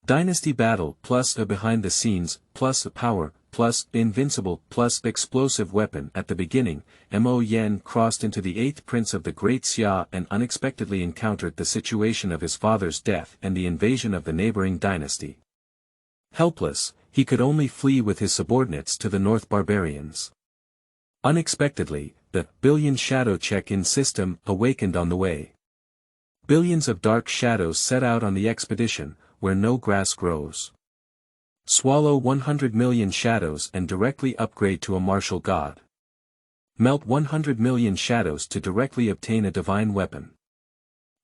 Dynasty battle plus a behind the scenes, plus a power, plus invincible, plus explosive weapon. At the beginning, Mo Yen crossed into the 8th prince of the Great Xia and unexpectedly encountered the situation of his father's death and the invasion of the neighboring dynasty. Helpless, he could only flee with his subordinates to the North Barbarians. Unexpectedly, the billion shadow check-in system awakened on the way. Billions of dark shadows set out on the expedition, where no grass grows. Swallow 100 million shadows and directly upgrade to a martial god. Melt 100 million shadows to directly obtain a divine weapon.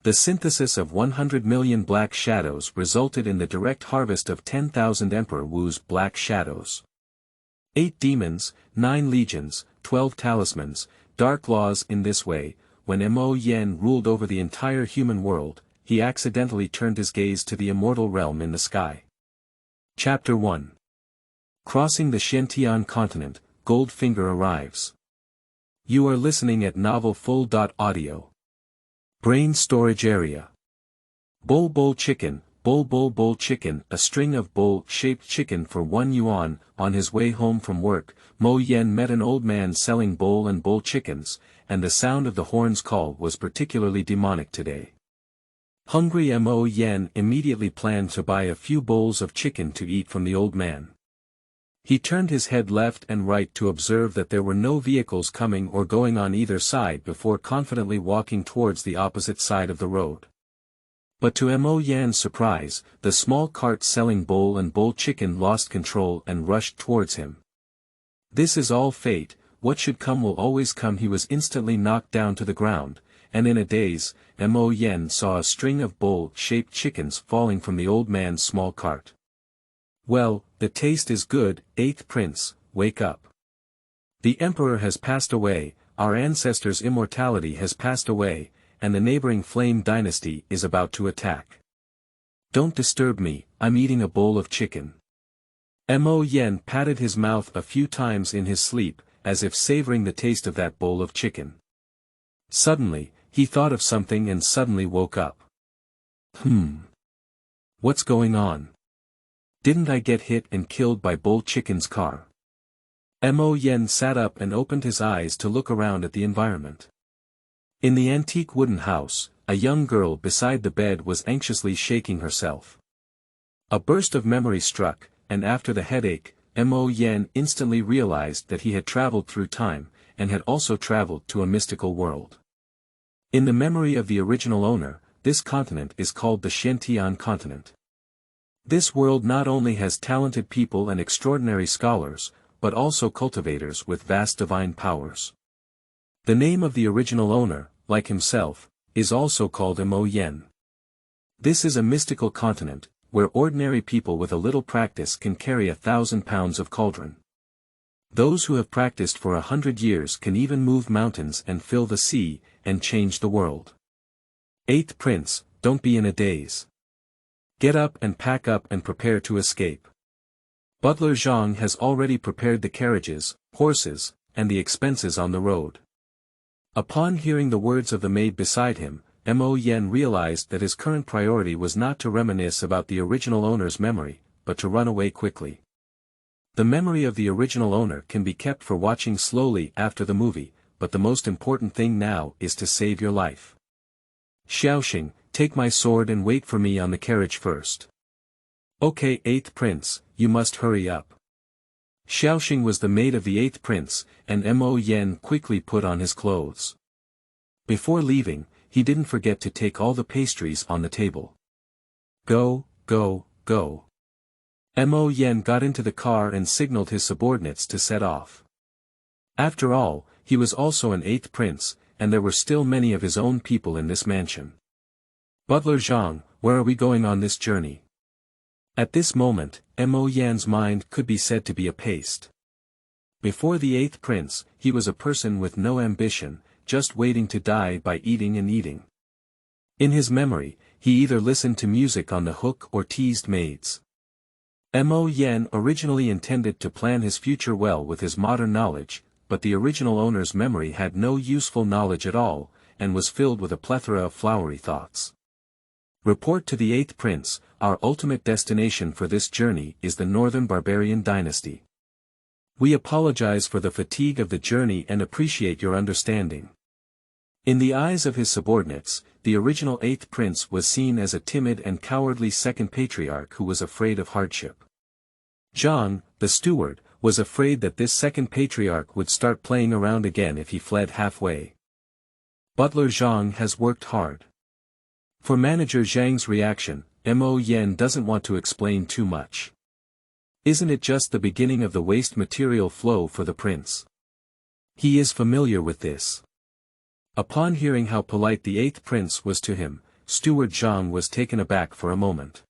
The synthesis of 100 million black shadows resulted in the direct harvest of 10,000 Emperor Wu's black shadows. 8 demons, 9 legions, 12 talismans, dark laws. In this way, when Mo Yen ruled over the entire human world, he accidentally turned his gaze to the immortal realm in the sky. Chapter 1. Crossing the Xuantian continent, Goldfinger arrives. You are listening at Novel Full.audio. Brain storage area. Bowl chicken, bowl chicken. A string of bowl-shaped chicken for 1 yuan. On his way home from work, Mo Yen met an old man selling bowl chickens, and the sound of the horn's call was particularly demonic today. Hungry Mo Yen immediately planned to buy a few bowls of chicken to eat from the old man. He turned his head left and right to observe that there were no vehicles coming or going on either side before confidently walking towards the opposite side of the road. But to Mo Yan's surprise, the small cart selling bowl chicken lost control and rushed towards him. This is all fate, what should come will always come. He was instantly knocked down to the ground, and in a daze, Mo Yen saw a string of bowl-shaped chickens falling from the old man's small cart. Well, the taste is good, 8th prince, wake up. The emperor has passed away, our ancestors' immortality has passed away, and the neighboring flame dynasty is about to attack. Don't disturb me, I'm eating a bowl of chicken. Mo Yen patted his mouth a few times in his sleep, as if savoring the taste of that bowl of chicken. Suddenly, he thought of something and suddenly woke up. What's going on? Didn't I get hit and killed by bowl chicken's car? Mo Yen sat up and opened his eyes to look around at the environment. In the antique wooden house, a young girl beside the bed was anxiously shaking herself. A burst of memory struck, and after the headache, Mo Yen instantly realized that he had traveled through time, and had also traveled to a mystical world. In the memory of the original owner, this continent is called the Xuantian continent. This world not only has talented people and extraordinary scholars, but also cultivators with vast divine powers. The name of the original owner, like himself, is also called Mo Yen. This is a mystical continent, where ordinary people with a little practice can carry 1,000 pounds of cauldron. Those who have practiced for 100 years can even move mountains and fill the sea, and change the world. 8th prince, don't be in a daze. Get up and pack up and prepare to escape. Butler Zhang has already prepared the carriages, horses, and the expenses on the road. Upon hearing the words of the maid beside him, Mo Yen realized that his current priority was not to reminisce about the original owner's memory, but to run away quickly. The memory of the original owner can be kept for watching slowly after the movie, but the most important thing now is to save your life. Xiaoxing, take my sword and wait for me on the carriage first. Okay, 8th prince, you must hurry up. Xiaoxing was the maid of the 8th prince, and Mo Yen quickly put on his clothes. Before leaving, he didn't forget to take all the pastries on the table. Go, go, go. Mo Yen got into the car and signaled his subordinates to set off. After all, he was also an 8th prince, and there were still many of his own people in this mansion. Butler Zhang, where are we going on this journey? At this moment, Mo Yan's mind could be said to be apace. Before the 8th prince, he was a person with no ambition, just waiting to die by eating and eating. In his memory, he either listened to music on the hook or teased maids. Mo Yen originally intended to plan his future well with his modern knowledge, but the original owner's memory had no useful knowledge at all, and was filled with a plethora of flowery thoughts. Report to the 8th Prince, our ultimate destination for this journey is the Northern Barbarian Dynasty. We apologize for the fatigue of the journey and appreciate your understanding. In the eyes of his subordinates, the original 8th Prince was seen as a timid and cowardly second patriarch who was afraid of hardship. Zhang, the steward, was afraid that this second patriarch would start playing around again if he fled halfway. Butler Zhang has worked hard. For Manager Zhang's reaction, Mo Yan doesn't want to explain too much. Isn't it just the beginning of the waste material flow for the prince? He is familiar with this. Upon hearing how polite the 8th Prince was to him, Steward Zhang was taken aback for a moment.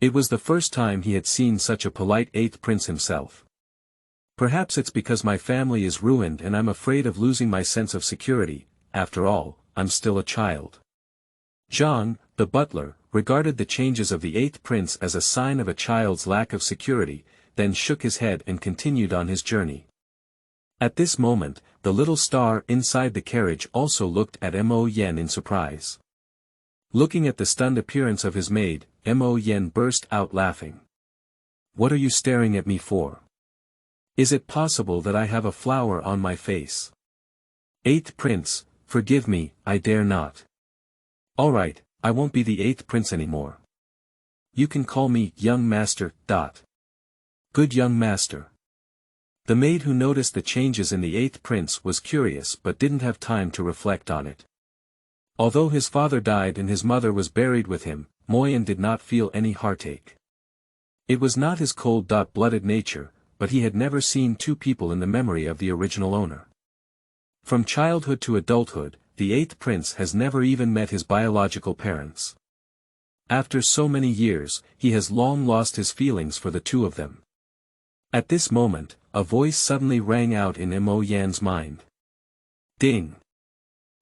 It was the first time he had seen such a polite 8th Prince himself. Perhaps it's because my family is ruined and I'm afraid of losing my sense of security. After all, I'm still a child. Zhang, the butler, regarded the changes of the 8th Prince as a sign of a child's lack of security, then shook his head and continued on his journey. At this moment, the little star inside the carriage also looked at Mo Yan in surprise. Looking at the stunned appearance of his maid, Mo Yan burst out laughing. What are you staring at me for? Is it possible that I have a flower on my face? 8th Prince, forgive me, I dare not. Alright, I won't be the 8th Prince anymore. You can call me young master. Good young master. The maid who noticed the changes in the 8th Prince was curious but didn't have time to reflect on it. Although his father died and his mother was buried with him, Moyan did not feel any heartache. It was not his cold-blooded nature, but he had never seen two people in the memory of the original owner. From childhood to adulthood, the 8th Prince has never even met his biological parents. After so many years, he has long lost his feelings for the two of them. At this moment, a voice suddenly rang out in Mo Yan's mind. Ding!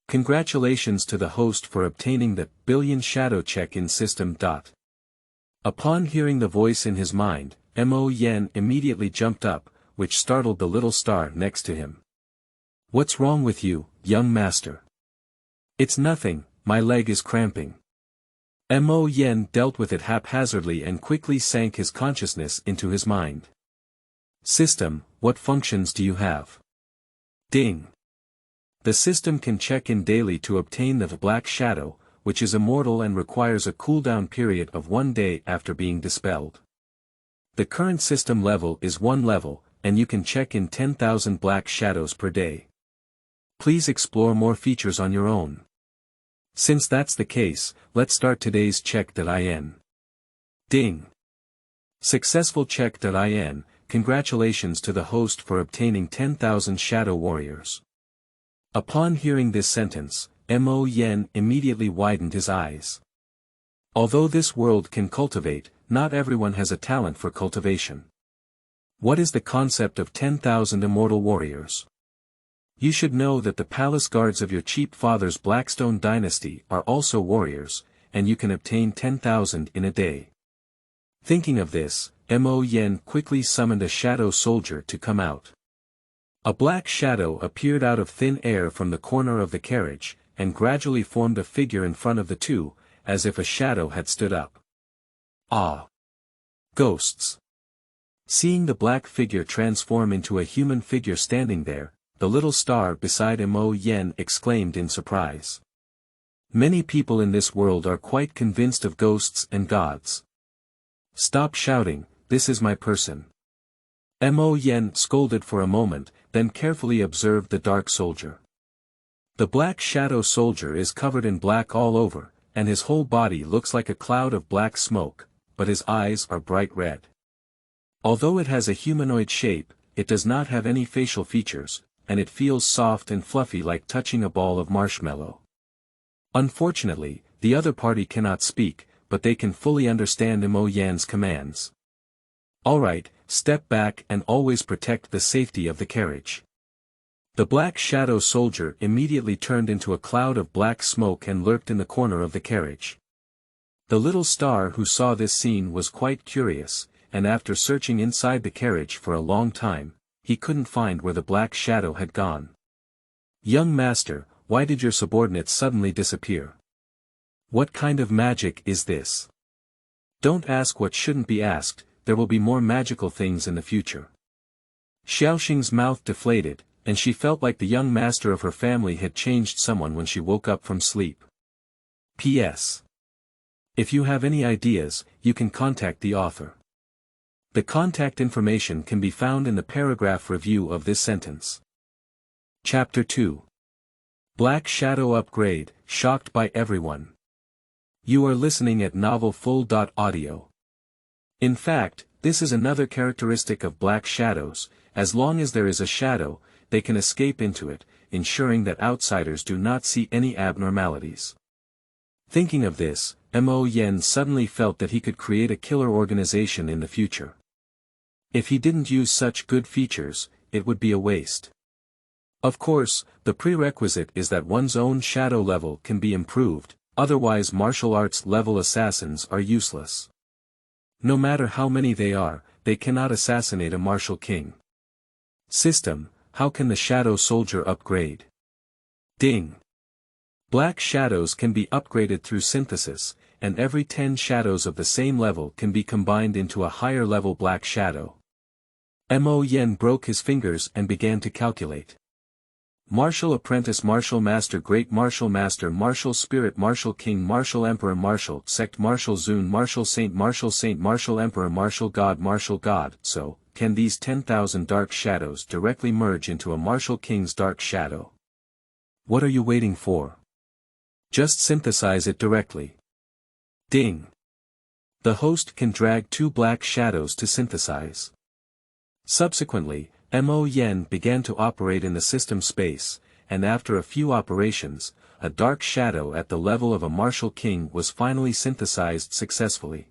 Congratulations to the host for obtaining the billion shadow check-in system. Upon hearing the voice in his mind, Mo Yan immediately jumped up, which startled the little star next to him. What's wrong with you, young master? It's nothing, my leg is cramping. Mo Yan dealt with it haphazardly and quickly sank his consciousness into his mind. System, what functions do you have? Ding. The system can check in daily to obtain the black shadow, which is immortal and requires a cooldown period of 1 day after being dispelled. The current system level is 1 level, and you can check in 10,000 black shadows per day. Please explore more features on your own. Since that's the case, let's start today's check.in. Ding. Successful check.in, congratulations to the host for obtaining 10,000 shadow warriors. Upon hearing this sentence, Mo Yan immediately widened his eyes. Although this world can cultivate, not everyone has a talent for cultivation. What is the concept of 10,000 immortal warriors? You should know that the palace guards of your cheap father's Blackstone dynasty are also warriors, and you can obtain 10,000 in a day. Thinking of this, Mo Yan quickly summoned a shadow soldier to come out. A black shadow appeared out of thin air from the corner of the carriage, and gradually formed a figure in front of the two, as if a shadow had stood up. Ah! Ghosts! Seeing the black figure transform into a human figure standing there, the little star beside Mo Yan exclaimed in surprise. Many people in this world are quite convinced of ghosts and gods. Stop shouting, this is my person. Mo Yan scolded for a moment, then carefully observed the dark soldier. The black shadow soldier is covered in black all over, and his whole body looks like a cloud of black smoke, but his eyes are bright red. Although it has a humanoid shape, it does not have any facial features, and it feels soft and fluffy like touching a ball of marshmallow. Unfortunately, the other party cannot speak, but they can fully understand Mo Yan's commands. Alright, step back and always protect the safety of the carriage. The black shadow soldier immediately turned into a cloud of black smoke and lurked in the corner of the carriage. The little star who saw this scene was quite curious, and after searching inside the carriage for a long time, he couldn't find where the black shadow had gone. Young master, why did your subordinates suddenly disappear? What kind of magic is this? Don't ask what shouldn't be asked, there will be more magical things in the future. Xiaoxing's mouth deflated, and she felt like the young master of her family had changed someone when she woke up from sleep. P.S. If you have any ideas, you can contact the author. The contact information can be found in the paragraph review of this sentence. Chapter 2. Black Shadow Upgrade, shocked by everyone. You are listening at Novel Full.audio. In fact, this is another characteristic of black shadows. As long as there is a shadow, they can escape into it, ensuring that outsiders do not see any abnormalities. Thinking of this, Mo Yen suddenly felt that he could create a killer organization in the future. If he didn't use such good features, it would be a waste. Of course, the prerequisite is that one's own shadow level can be improved, otherwise martial arts level assassins are useless. No matter how many they are, they cannot assassinate a martial king. System: how can the shadow soldier upgrade? Ding! Black shadows can be upgraded through synthesis, and every 10 shadows of the same level can be combined into a higher level black shadow. Mo Yen broke his fingers and began to calculate. Martial apprentice, martial master, great martial master, martial spirit, martial king, martial emperor, martial sect, martial zun, martial saint, martial emperor, martial god. So, can these 10,000 dark shadows directly merge into a martial king's dark shadow? What are you waiting for? Just synthesize it directly. Ding! The host can drag 2 black shadows to synthesize. Subsequently, Mo Yen began to operate in the system space, and after a few operations, a dark shadow at the level of a martial king was finally synthesized successfully.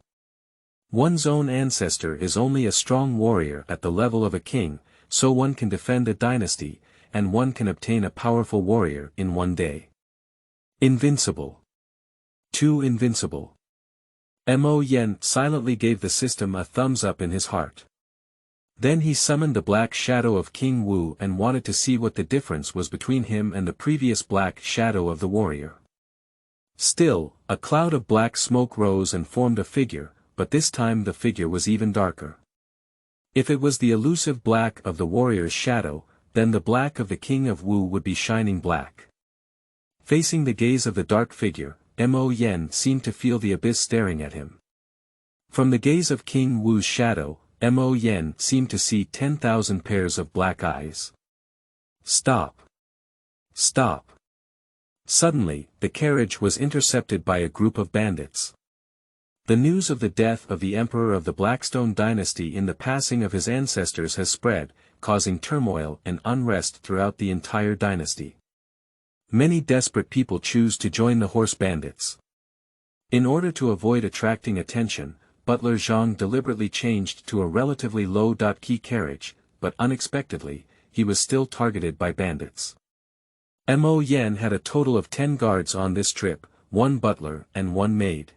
One's own ancestor is only a strong warrior at the level of a king, so one can defend a dynasty, and one can obtain a powerful warrior in one day. Invincible. Too invincible. Mo Yen silently gave the system a thumbs up in his heart. Then he summoned the black shadow of King Wu and wanted to see what the difference was between him and the previous black shadow of the warrior. Still, a cloud of black smoke rose and formed a figure, but this time the figure was even darker. If it was the elusive black of the warrior's shadow, then the black of the King of Wu would be shining black. Facing the gaze of the dark figure, Mo Yen seemed to feel the abyss staring at him. From the gaze of King Wu's shadow, Mo Yen seemed to see 10,000 pairs of black eyes. Stop! Stop! Suddenly, the carriage was intercepted by a group of bandits. The news of the death of the emperor of the Blackstone dynasty in the passing of his ancestors has spread, causing turmoil and unrest throughout the entire dynasty. Many desperate people choose to join the horse bandits. In order to avoid attracting attention, Butler Zhang deliberately changed to a relatively low-key carriage, but unexpectedly, he was still targeted by bandits. Mo Yen had a total of 10 guards on this trip, 1 butler and 1 maid.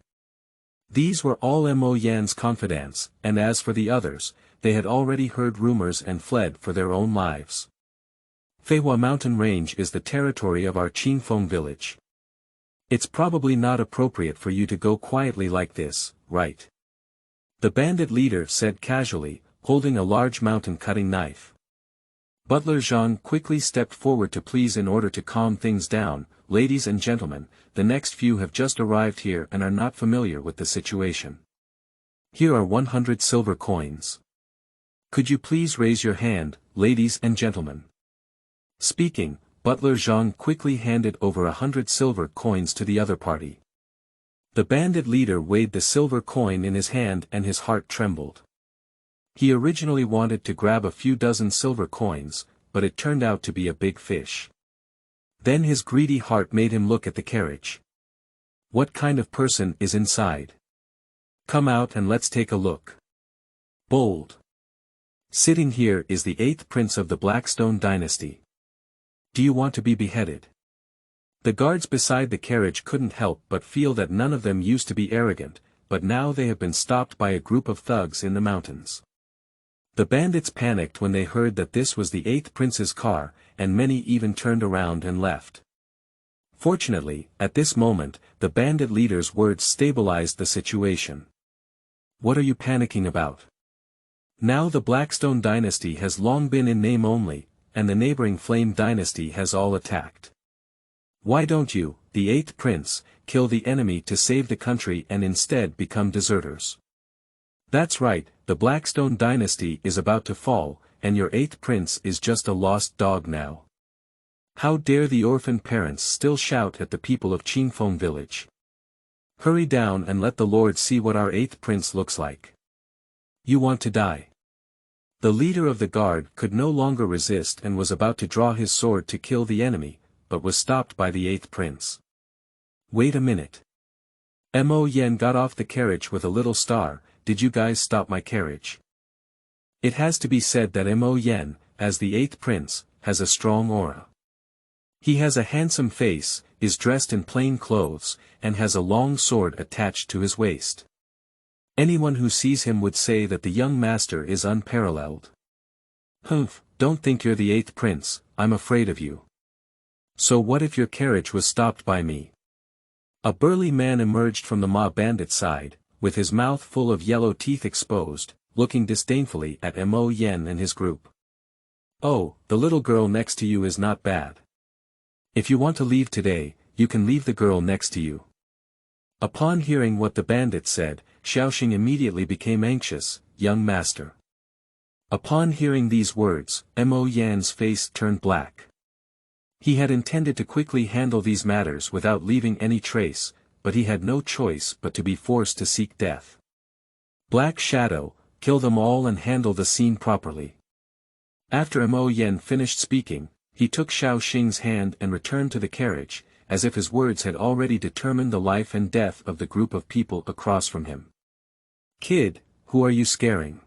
These were all Mo Yan's confidants, and as for the others, they had already heard rumors and fled for their own lives. Feihua Mountain Range is the territory of our Qingfeng village. It's probably not appropriate for you to go quietly like this, right? The bandit leader said casually, holding a large mountain-cutting knife. Butler Zhang quickly stepped forward to please in order to calm things down. Ladies and gentlemen, the next few have just arrived here and are not familiar with the situation. Here are 100 silver coins. Could you please raise your hand, ladies and gentlemen? Speaking, Butler Zhang quickly handed over 100 silver coins to the other party. The bandit leader weighed the silver coin in his hand and his heart trembled. He originally wanted to grab a few dozen silver coins, but it turned out to be a big fish. Then his greedy heart made him look at the carriage. What kind of person is inside? Come out and let's take a look. Bold. Sitting here is the 8th prince of the Blackstone dynasty. Do you want to be beheaded? The guards beside the carriage couldn't help but feel that none of them used to be arrogant, but now they have been stopped by a group of thugs in the mountains. The bandits panicked when they heard that this was the 8th prince's car, and many even turned around and left. Fortunately, at this moment, the bandit leader's words stabilized the situation. What are you panicking about? Now the Blackstone dynasty has long been in name only, and the neighboring Flame dynasty has all attacked. Why don't you, the 8th prince, kill the enemy to save the country and instead become deserters? That's right, the Blackstone dynasty is about to fall, and your 8th prince is just a lost dog now. How dare the orphan parents still shout at the people of Qingfeng village? Hurry down and let the Lord see what our 8th prince looks like. You want to die? The leader of the guard could no longer resist and was about to draw his sword to kill the enemy, but was stopped by the 8th prince. Wait a minute. Mo Yen got off the carriage with a little star. Did you guys stop my carriage? It has to be said that Mo Yen, as the 8th prince, has a strong aura. He has a handsome face, is dressed in plain clothes, and has a long sword attached to his waist. Anyone who sees him would say that the young master is unparalleled. Humph, don't think you're the 8th prince, I'm afraid of you. So what if your carriage was stopped by me? A burly man emerged from the mob bandit side, with his mouth full of yellow teeth exposed, looking disdainfully at Mo Yen and his group. Oh, the little girl next to you is not bad. If you want to leave today, you can leave the girl next to you. Upon hearing what the bandit said, Xiaoxing immediately became anxious. Young master. Upon hearing these words, Mo Yan's face turned black. He had intended to quickly handle these matters without leaving any trace, but he had no choice but to be forced to seek death. Black Shadow, kill them all and handle the scene properly. After Mo Yen finished speaking, he took Xiaoxing's hand and returned to the carriage, as if his words had already determined the life and death of the group of people across from him. Kid, who are you scaring?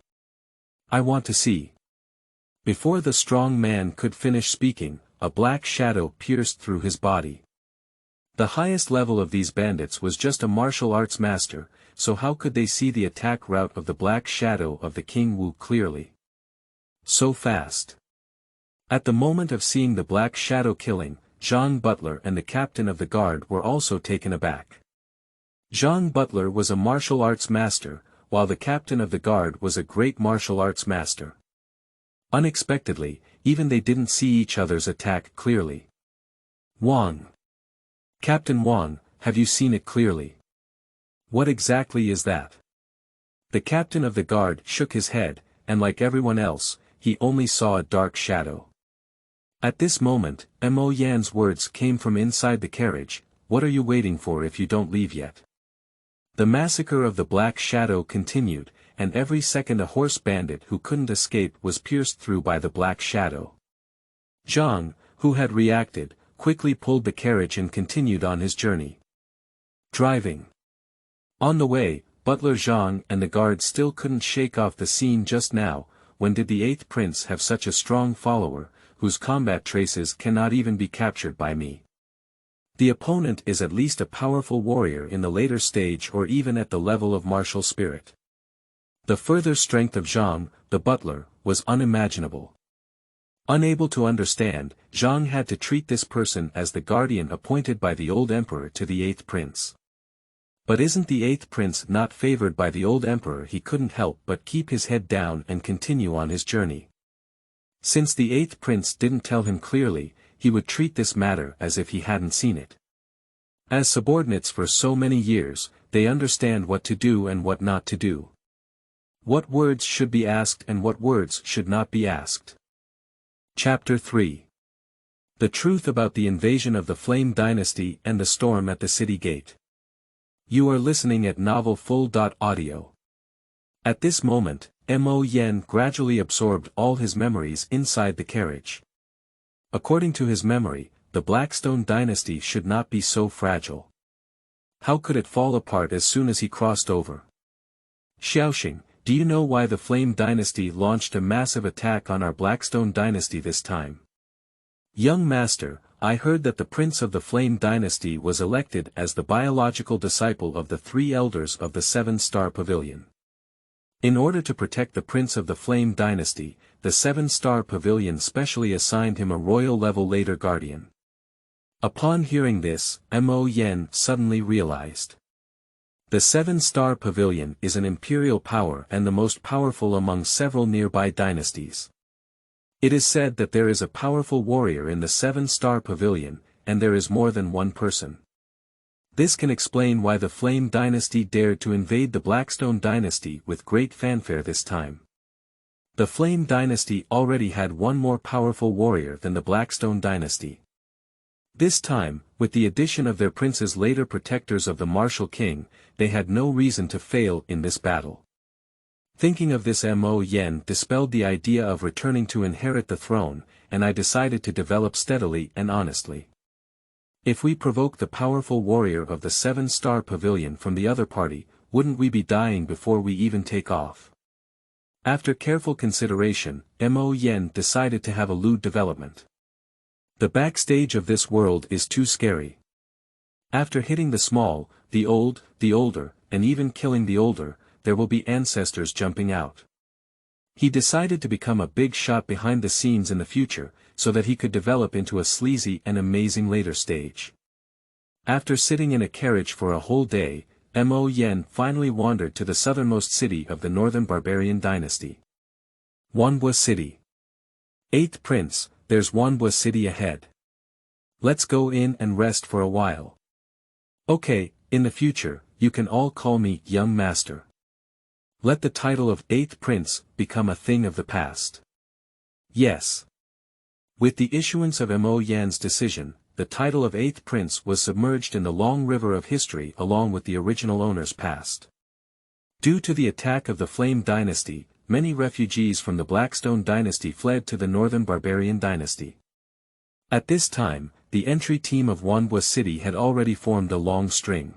I want to see. Before the strong man could finish speaking, a black shadow pierced through his body. The highest level of these bandits was just a martial arts master, so how could they see the attack route of the black shadow of the King Wu clearly? So fast. At the moment of seeing the black shadow killing, Zhang Butler and the captain of the guard were also taken aback. Zhang Butler was a martial arts master, while the captain of the guard was a great martial arts master. Unexpectedly, even they didn't see each other's attack clearly. Wang. Captain Wang, have you seen it clearly? What exactly is that? The captain of the guard shook his head, and like everyone else, he only saw a dark shadow. At this moment, Mo Yan's words came from inside the carriage. What are you waiting for if you don't leave yet? The massacre of the Black Shadow continued, and every second a horse bandit who couldn't escape was pierced through by the Black Shadow. Zhang, who had reacted, quickly pulled the carriage and continued on his journey. Driving. On the way, Butler Zhang and the guard still couldn't shake off the scene just now. When did the 8th prince have such a strong follower, whose combat traces cannot even be captured by me? The opponent is at least a powerful warrior in the later stage or even at the level of martial spirit. The further strength of Zhang, the butler, was unimaginable. Unable to understand, Zhang had to treat this person as the guardian appointed by the old emperor to the 8th prince. But isn't the 8th prince not favored by the old emperor? He couldn't help but keep his head down and continue on his journey. Since the 8th prince didn't tell him clearly, he would treat this matter as if he hadn't seen it. As subordinates for so many years, they understand what to do and what not to do. What words should be asked and what words should not be asked. Chapter 3. The truth about the invasion of the Flame Dynasty and the storm at the city gate. You are listening at novelfull.audio. At this moment, Mo Yen gradually absorbed all his memories inside the carriage. According to his memory, the Blackstone dynasty should not be so fragile. How could it fall apart as soon as he crossed over? Xiaoxing, do you know why the Flame Dynasty launched a massive attack on our Blackstone dynasty this time? Young master, I heard that the prince of the Flame Dynasty was elected as the biological disciple of the 3 elders of the 7-star Pavilion. In order to protect the prince of the Flame Dynasty, the 7-star Pavilion specially assigned him a royal-level later guardian. Upon hearing this, Mo Yen suddenly realized. The 7-star pavilion is an imperial power and the most powerful among several nearby dynasties. It is said that there is a powerful warrior in the 7-star pavilion, and there is more than one person. This can explain why the Flame dynasty dared to invade the Blackstone dynasty with great fanfare this time. The Flame dynasty already had one more powerful warrior than the Blackstone dynasty. This time, with the addition of their princes later protectors of the martial king, they had no reason to fail in this battle. Thinking of this, Mo Yen dispelled the idea of returning to inherit the throne, and I decided to develop steadily and honestly. If we provoke the powerful warrior of the 7-star pavilion from the other party, wouldn't we be dying before we even take off? After careful consideration, Mo Yen decided to have a lewd development. The backstage of this world is too scary. After hitting the small, the old, the older, and even killing the older, there will be ancestors jumping out. He decided to become a big shot behind the scenes in the future, so that he could develop into a sleazy and amazing later stage. After sitting in a carriage for a whole day, Mo Yen finally wandered to the southernmost city of the Northern Barbarian dynasty. Wanbo City. 8th Prince, there's Wanbo City ahead. Let's go in and rest for a while. Okay, in the future, you can all call me Young Master. Let the title of 8th Prince become a thing of the past. Yes. With the issuance of Mo Yan's decision, the title of 8th Prince was submerged in the long river of history along with the original owner's past. Due to the attack of the Flame dynasty, many refugees from the Blackstone dynasty fled to the Northern Barbarian dynasty. At this time, the entry team of Wanbo City had already formed a long string.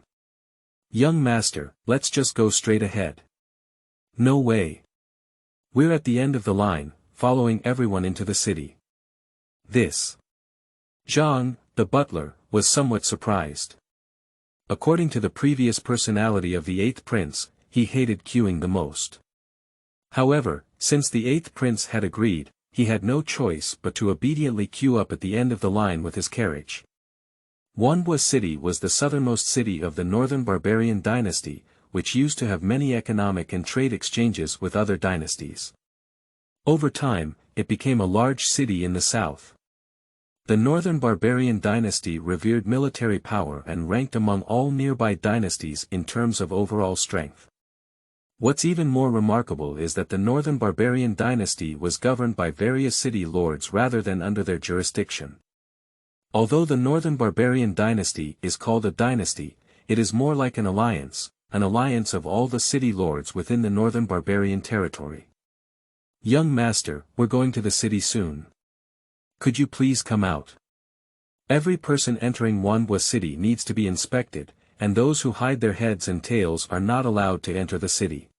Young Master, let's just go straight ahead. No way. We're at the end of the line, following everyone into the city. This. Zhang, the butler, was somewhat surprised. According to the previous personality of the 8th Prince, he hated queuing the most. However, since the 8th Prince had agreed, he had no choice but to obediently queue up at the end of the line with his carriage. Wanbo City was the southernmost city of the Northern Barbarian dynasty, which used to have many economic and trade exchanges with other dynasties. Over time, it became a large city in the south. The Northern Barbarian dynasty revered military power and ranked among all nearby dynasties in terms of overall strength. What's even more remarkable is that the Northern Barbarian dynasty was governed by various city lords rather than under their jurisdiction. Although the Northern Barbarian dynasty is called a dynasty, it is more like an alliance of all the city lords within the Northern Barbarian territory. Young Master, we're going to the city soon. Could you please come out? Every person entering Wanbo City needs to be inspected, and those who hide their heads and tails are not allowed to enter the city.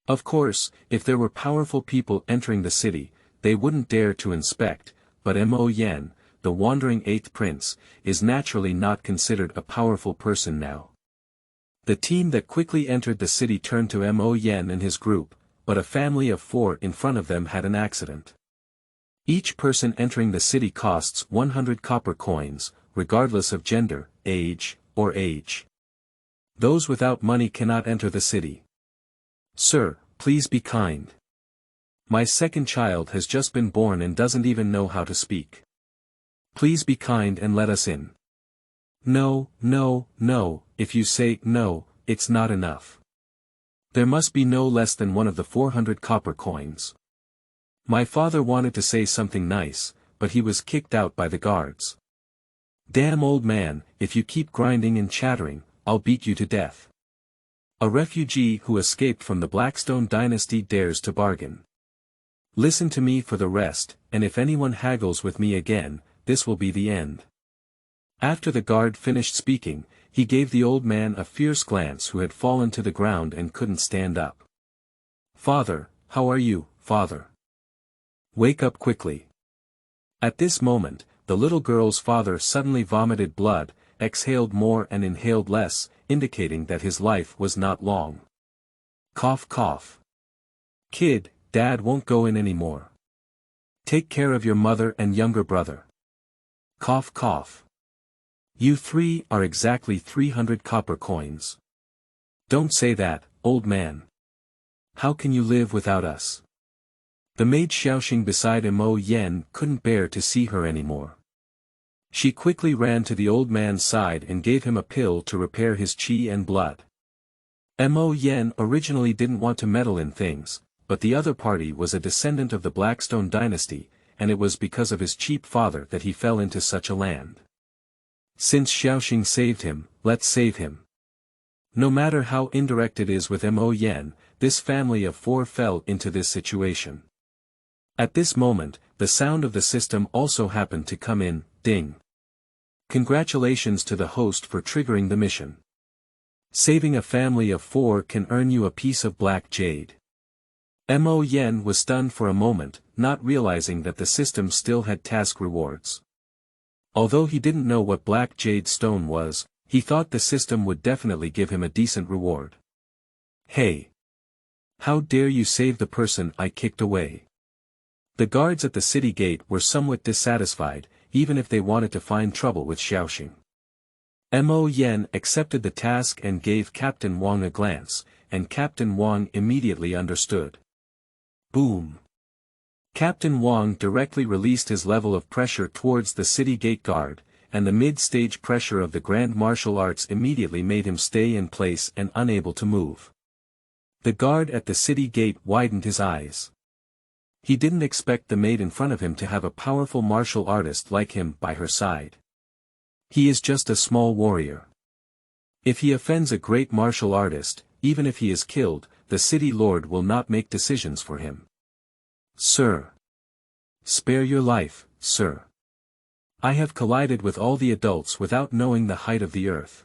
Of course, if there were powerful people entering the city, they wouldn't dare to inspect, but Mo Yen, the wandering 8th Prince, is naturally not considered a powerful person now. The team that quickly entered the city turned to Mo Yen and his group, but a family of 4 in front of them had an accident. Each person entering the city costs 100 copper coins, regardless of gender, age, or age. Those without money cannot enter the city. Sir, please be kind. My second child has just been born and doesn't even know how to speak. Please be kind and let us in. No, no, no, if you say no, it's not enough. There must be no less than one of the 400 copper coins. My father wanted to say something nice, but he was kicked out by the guards. Damn old man, if you keep grinding and chattering, I'll beat you to death. A refugee who escaped from the Blackstone dynasty dares to bargain. Listen to me for the rest, and if anyone haggles with me again, this will be the end. After the guard finished speaking, he gave the old man a fierce glance who had fallen to the ground and couldn't stand up. Father, how are you, father? Wake up quickly. At this moment, the little girl's father suddenly vomited blood, exhaled more and inhaled less, indicating that his life was not long. Cough cough. Kid, Dad won't go in anymore. Take care of your mother and younger brother. Cough cough. You three are exactly 300 copper coins. Don't say that, old man. How can you live without us? The maid Xiaoxing beside Mo Yen couldn't bear to see her anymore. She quickly ran to the old man's side and gave him a pill to repair his qi and blood. Mo Yen originally didn't want to meddle in things, but the other party was a descendant of the Blackstone dynasty, and it was because of his cheap father that he fell into such a land. Since Xiaoxing saved him, let's save him. No matter how indirect it is with Mo Yen, this family of four fell into this situation. At this moment, the sound of the system also happened to come in, ding. Congratulations to the host for triggering the mission. Saving a family of four can earn you a piece of black jade. Mo Yen was stunned for a moment, not realizing that the system still had task rewards. Although he didn't know what black jade stone was, he thought the system would definitely give him a decent reward. Hey! How dare you save the person I kicked away? The guards at the city gate were somewhat dissatisfied, even if they wanted to find trouble with Xiaoxing. Mo Yen accepted the task and gave Captain Wang a glance, and Captain Wang immediately understood. Boom! Captain Wang directly released his level of pressure towards the city gate guard, and the mid-stage pressure of the Grand Martial Arts immediately made him stay in place and unable to move. The guard at the city gate widened his eyes. He didn't expect the maid in front of him to have a powerful martial artist like him by her side. He is just a small warrior. If he offends a great martial artist, even if he is killed, the city lord will not make decisions for him. Sir. Spare your life, sir. I have collided with all the adults without knowing the height of the earth.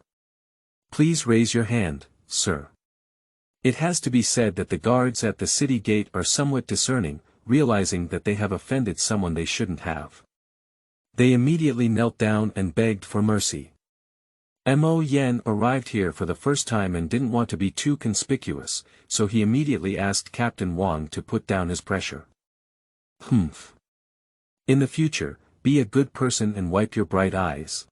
Please raise your hand, sir. It has to be said that the guards at the city gate are somewhat discerning, realizing that they have offended someone they shouldn't have. They immediately knelt down and begged for mercy. Mo Yen arrived here for the first time and didn't want to be too conspicuous, so he immediately asked Captain Wang to put down his pressure. Humph. In the future, be a good person and wipe your bright eyes.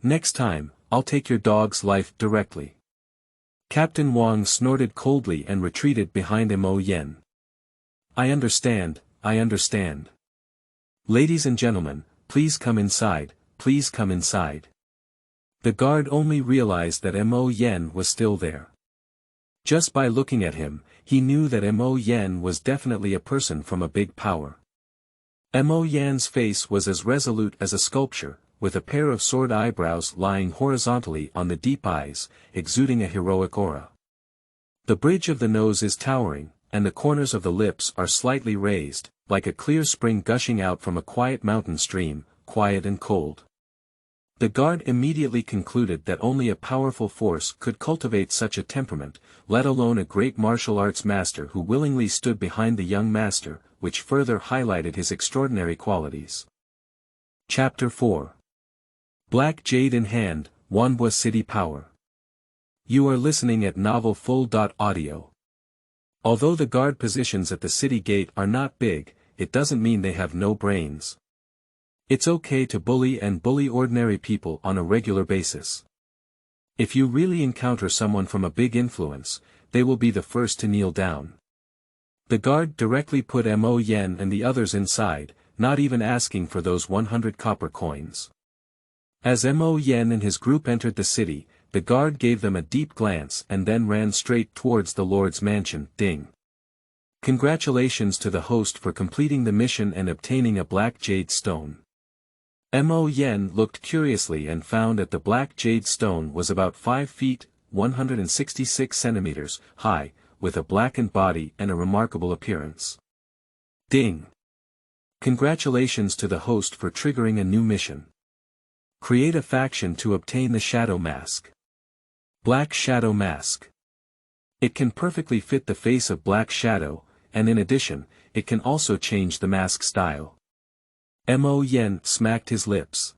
Next time, I'll take your dog's life directly. Captain Wang snorted coldly and retreated behind Mo Yen. I understand, I understand. Ladies and gentlemen, please come inside, please come inside. The guard only realized that Mo Yen was still there. Just by looking at him, he knew that Mo Yen was definitely a person from a big power. Mo Yen's face was as resolute as a sculpture, with a pair of sword eyebrows lying horizontally on the deep eyes, exuding a heroic aura. The bridge of the nose is towering, and the corners of the lips are slightly raised, like a clear spring gushing out from a quiet mountain stream, quiet and cold. The guard immediately concluded that only a powerful force could cultivate such a temperament, let alone a great martial arts master who willingly stood behind the young master, which further highlighted his extraordinary qualities. Chapter 4. Black Jade in Hand, Wanbo City Power. You are listening at Novel Full.audio. Although the guard positions at the city gate are not big, it doesn't mean they have no brains. It's okay to bully ordinary people on a regular basis. If you really encounter someone from a big influence, they will be the first to kneel down. The guard directly put Mo Yen and the others inside, not even asking for those 100 copper coins. As Mo Yen and his group entered the city, the guard gave them a deep glance and then ran straight towards the Lord's mansion, ding. Congratulations to the host for completing the mission and obtaining a black jade stone. Mo Yen looked curiously and found that the black jade stone was about 5 feet, 166 centimeters, high, with a blackened body and a remarkable appearance. Ding! Congratulations to the host for triggering a new mission. Create a faction to obtain the Shadow Mask. Black Shadow Mask. It can perfectly fit the face of Black Shadow, and in addition, it can also change the mask style. Mo Yen smacked his lips.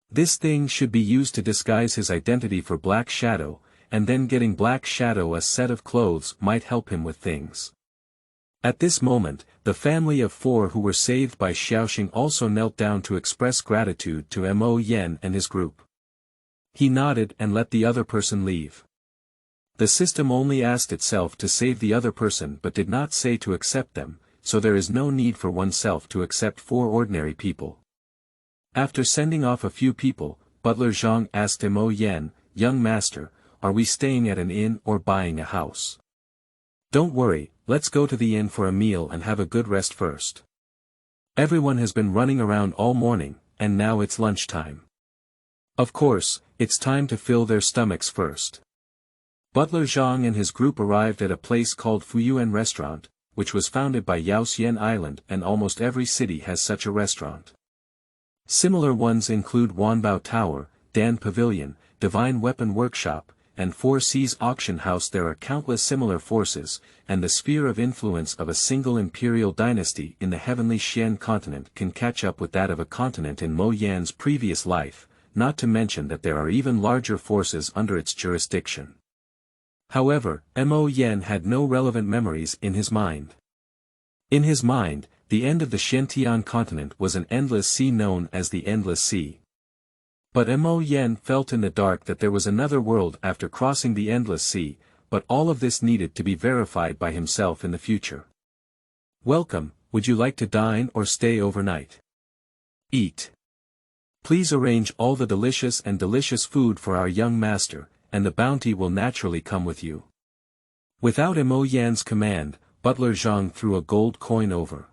This thing should be used to disguise his identity for Black Shadow, and then getting Black Shadow a set of clothes might help him with things. At this moment, the family of 4 who were saved by Xiaoxing also knelt down to express gratitude to Mo Yen and his group. He nodded and let the other person leave. The system only asked itself to save the other person but did not say to accept them, so there is no need for oneself to accept 4 ordinary people. After sending off a few people, Butler Zhang asked Mo Yan, "Young master, are we staying at an inn or buying a house?" "Don't worry, let's go to the inn for a meal and have a good rest first. Everyone has been running around all morning, and now it's lunchtime. Of course, it's time to fill their stomachs first." Butler Zhang and his group arrived at a place called Fuyuan Restaurant, which was founded by Yaoxian Island, and almost every city has such a restaurant. Similar ones include Wanbo Tower, Dan Pavilion, Divine Weapon Workshop, and Four Seas Auction House. There are countless similar forces, and the sphere of influence of a single imperial dynasty in the heavenly Xian continent can catch up with that of a continent in Mo Yan's previous life, not to mention that there are even larger forces under its jurisdiction. However, Mo Yan had no relevant memories in his mind. In his mind, the end of the Xuantian continent was an endless sea known as the Endless Sea. But Mo Yan felt in the dark that there was another world after crossing the Endless Sea, but all of this needed to be verified by himself in the future. "Welcome, would you like to dine or stay overnight?" "Eat. Please arrange all the delicious food for our young master, and the bounty will naturally come with you." Without Mo Yan's command, Butler Zhang threw a gold coin over.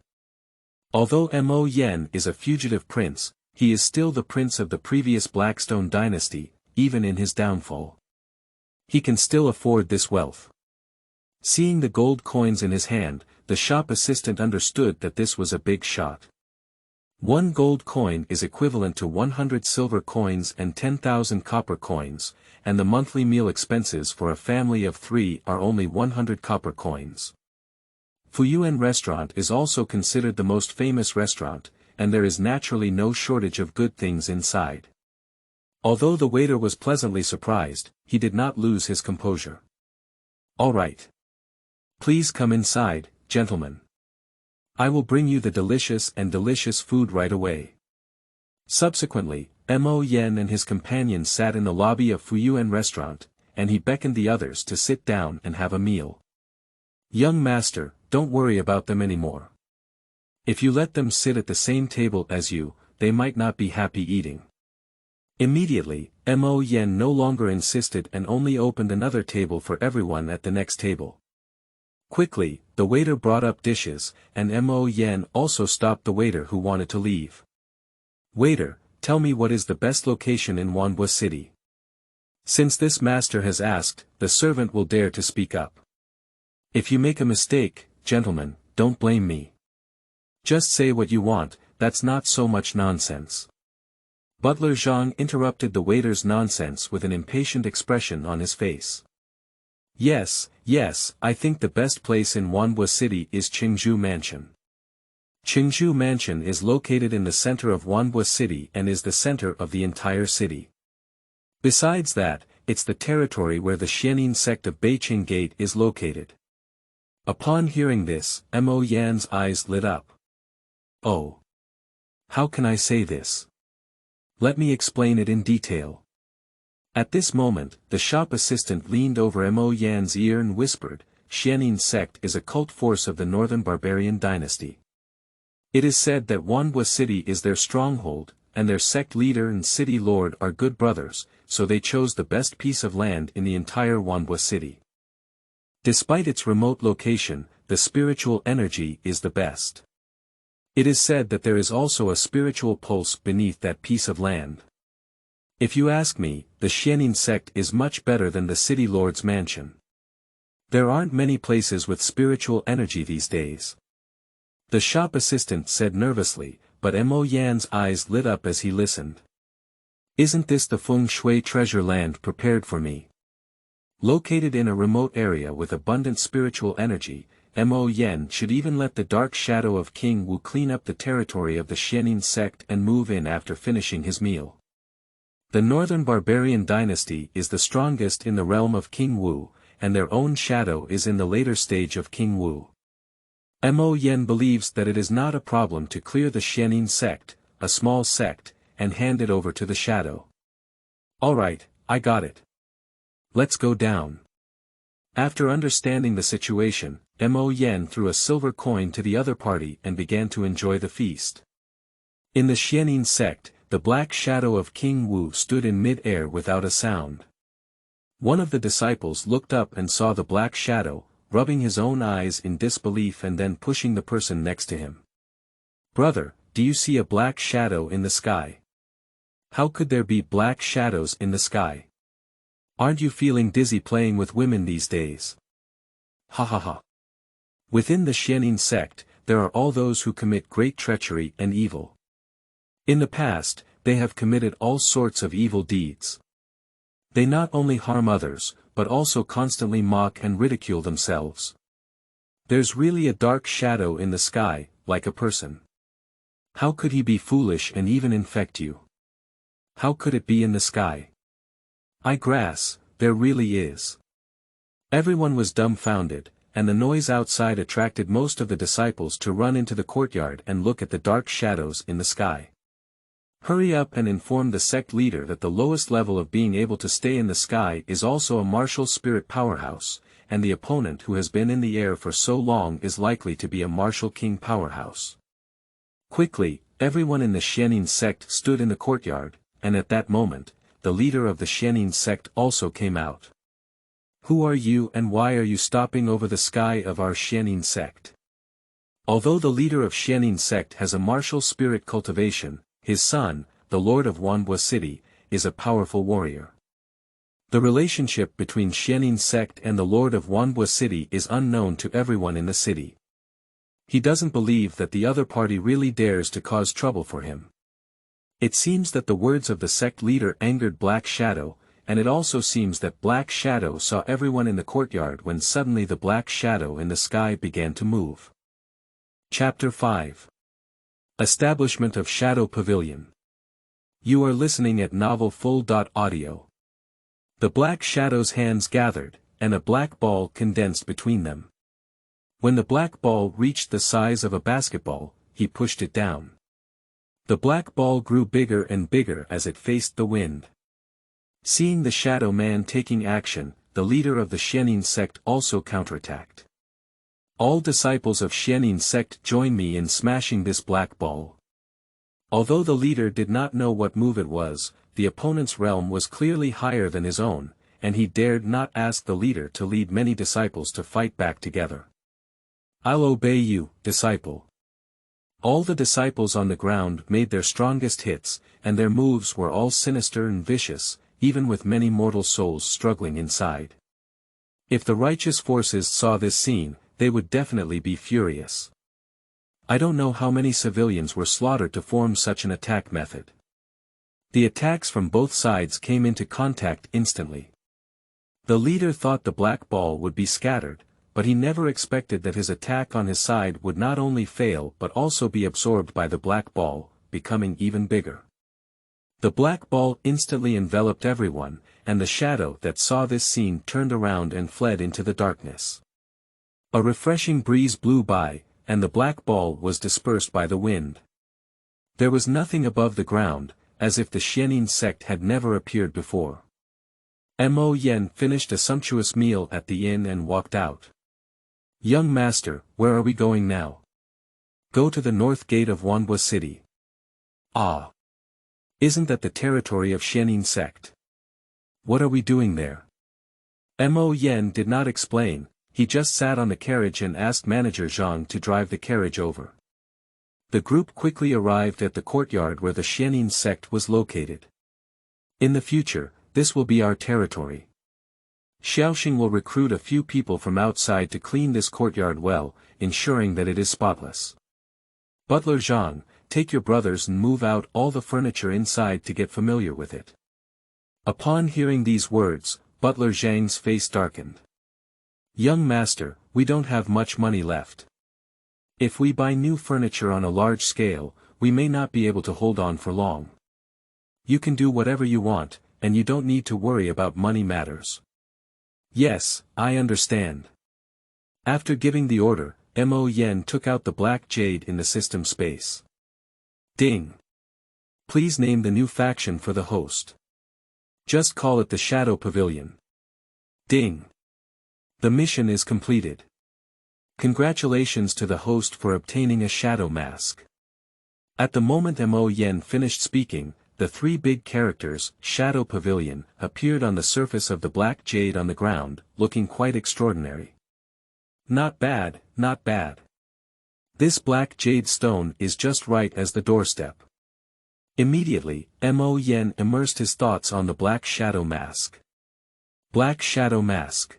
Although Mo Yan is a fugitive prince, he is still the prince of the previous Blackstone dynasty, even in his downfall. He can still afford this wealth. Seeing the gold coins in his hand, the shop assistant understood that this was a big shot. 1 gold coin is equivalent to 100 silver coins and 10,000 copper coins, and the monthly meal expenses for a family of 3 are only 100 copper coins. Fuyuan Restaurant is also considered the most famous restaurant, and there is naturally no shortage of good things inside. Although the waiter was pleasantly surprised, he did not lose his composure. "All right. Please come inside, gentlemen. I will bring you the delicious food right away." Subsequently, Mo Yan and his companions sat in the lobby of Fuyuan Restaurant, and he beckoned the others to sit down and have a meal. "Young master, don't worry about them anymore. If you let them sit at the same table as you, they might not be happy eating." Immediately, Mo Yan no longer insisted and only opened another table for everyone at the next table. Quickly, the waiter brought up dishes, and Mo Yan also stopped the waiter who wanted to leave. "Waiter, tell me what is the best location in Wanbo City?" Since this master has asked, the servant will dare to speak up. "If you make a mistake, gentlemen, don't blame me. Just say what you want, that's not so much nonsense." Butler Zhang interrupted the waiter's nonsense with an impatient expression on his face. Yes, I think the best place in Wanbo City is Qingzhou Mansion. Qingzhou Mansion is located in the center of Wanbo City and is the center of the entire city. Besides that, it's the territory where the Xianin sect of Beiqing Gate is located. Upon hearing this, Mo Yan's eyes lit up. "Oh. How can I say this? Let me explain it in detail." At this moment, the shop assistant leaned over Mo Yan's ear and whispered, "Xianin sect is a cult force of the Northern Barbarian dynasty. It is said that Wanbo City is their stronghold, and their sect leader and city lord are good brothers, so they chose the best piece of land in the entire Wanbo City. Despite its remote location, the spiritual energy is the best. It is said that there is also a spiritual pulse beneath that piece of land. If you ask me, the Xianin sect is much better than the city lord's mansion. There aren't many places with spiritual energy these days." The shop assistant said nervously, but Mo Yan's eyes lit up as he listened. "Isn't this the feng shui treasure land prepared for me? Located in a remote area with abundant spiritual energy, Mo Yan should even let the dark shadow of King Wu clean up the territory of the Xianin sect and move in after finishing his meal. The Northern Barbarian dynasty is the strongest in the realm of King Wu, and their own shadow is in the later stage of King Wu. Mo Yan believes that it is not a problem to clear the Xianin sect, a small sect, and hand it over to the shadow. Alright, I got it. Let's go down. After understanding the situation, Mo Yen threw a silver coin to the other party and began to enjoy the feast. In the Xianin sect, the black shadow of King Wu stood in mid-air without a sound. One of the disciples looked up and saw the black shadow, rubbing his own eyes in disbelief and then pushing the person next to him. "Brother, do you see a black shadow in the sky? How could there be black shadows in the sky? Aren't you feeling dizzy playing with women these days?" Ha ha ha. Within the Xianin sect, there are all those who commit great treachery and evil. In the past, they have committed all sorts of evil deeds. They not only harm others, but also constantly mock and ridicule themselves. There's really a dark shadow in the sky, like a person. How could he be foolish and even infect you? How could it be in the sky? I grass, there really is. Everyone was dumbfounded, and the noise outside attracted most of the disciples to run into the courtyard and look at the dark shadows in the sky. Hurry up and inform the sect leader that the lowest level of being able to stay in the sky is also a martial spirit powerhouse, and the opponent who has been in the air for so long is likely to be a martial king powerhouse. Quickly, everyone in the Xianin sect stood in the courtyard, and at that moment, the leader of the Xianin sect also came out. "Who are you and why are you stopping over the sky of our Xianin sect?" Although the leader of Xianin sect has a martial spirit cultivation, his son, the lord of Wanbo city, is a powerful warrior. The relationship between Xianin sect and the lord of Wanbo city is unknown to everyone in the city. He doesn't believe that the other party really dares to cause trouble for him. It seems that the words of the sect leader angered Black Shadow, and it also seems that Black Shadow saw everyone in the courtyard when suddenly the black shadow in the sky began to move. Chapter 5. Establishment of Shadow Pavilion. You are listening at novelfull.audio. The black shadow's hands gathered, and a black ball condensed between them. When the black ball reached the size of a basketball, he pushed it down. The black ball grew bigger and bigger as it faced the wind. Seeing the shadow man taking action, the leader of the Xianin sect also counterattacked. All disciples of Xianin sect join me in smashing this black ball. Although the leader did not know what move it was, the opponent's realm was clearly higher than his own, and he dared not ask the leader to lead many disciples to fight back together. "I'll obey you, disciple." All the disciples on the ground made their strongest hits, and their moves were all sinister and vicious, even with many mortal souls struggling inside. If the righteous forces saw this scene, they would definitely be furious. I don't know how many civilians were slaughtered to form such an attack method. The attacks from both sides came into contact instantly. The leader thought the black ball would be scattered, but he never expected that his attack on his side would not only fail but also be absorbed by the black ball, becoming even bigger. The black ball instantly enveloped everyone, and the shadow that saw this scene turned around and fled into the darkness. A refreshing breeze blew by, and the black ball was dispersed by the wind. There was nothing above the ground, as if the Xianin sect had never appeared before. Mo Yen finished a sumptuous meal at the inn and walked out. "Young master, where are we going now?" "Go to the north gate of Wanbo city." "Ah. Isn't that the territory of Xianin sect? What are we doing there?" Mo Yen did not explain. He just sat on the carriage and asked manager Zhang to drive the carriage over. The group quickly arrived at the courtyard where the Xianin sect was located. "In the future, this will be our territory. Xiaoxing will recruit a few people from outside to clean this courtyard well, ensuring that it is spotless. Butler Zhang, take your brothers and move out all the furniture inside to get familiar with it." Upon hearing these words, Butler Zhang's face darkened. "Young master, we don't have much money left. If we buy new furniture on a large scale, we may not be able to hold on for long. You can do whatever you want, and you don't need to worry about money matters." "Yes, I understand." After giving the order, Mo Yen took out the black jade in the system space. Ding. Please name the new faction for the host. Just call it the Shadow Pavilion. Ding. The mission is completed. Congratulations to the host for obtaining a shadow mask. At the moment Mo Yen finished speaking, the three big characters, Shadow Pavilion, appeared on the surface of the black jade on the ground, looking quite extraordinary. Not bad, not bad. This black jade stone is just right as the doorstep. Immediately, Mo Yen immersed his thoughts on the black shadow mask. Black shadow mask.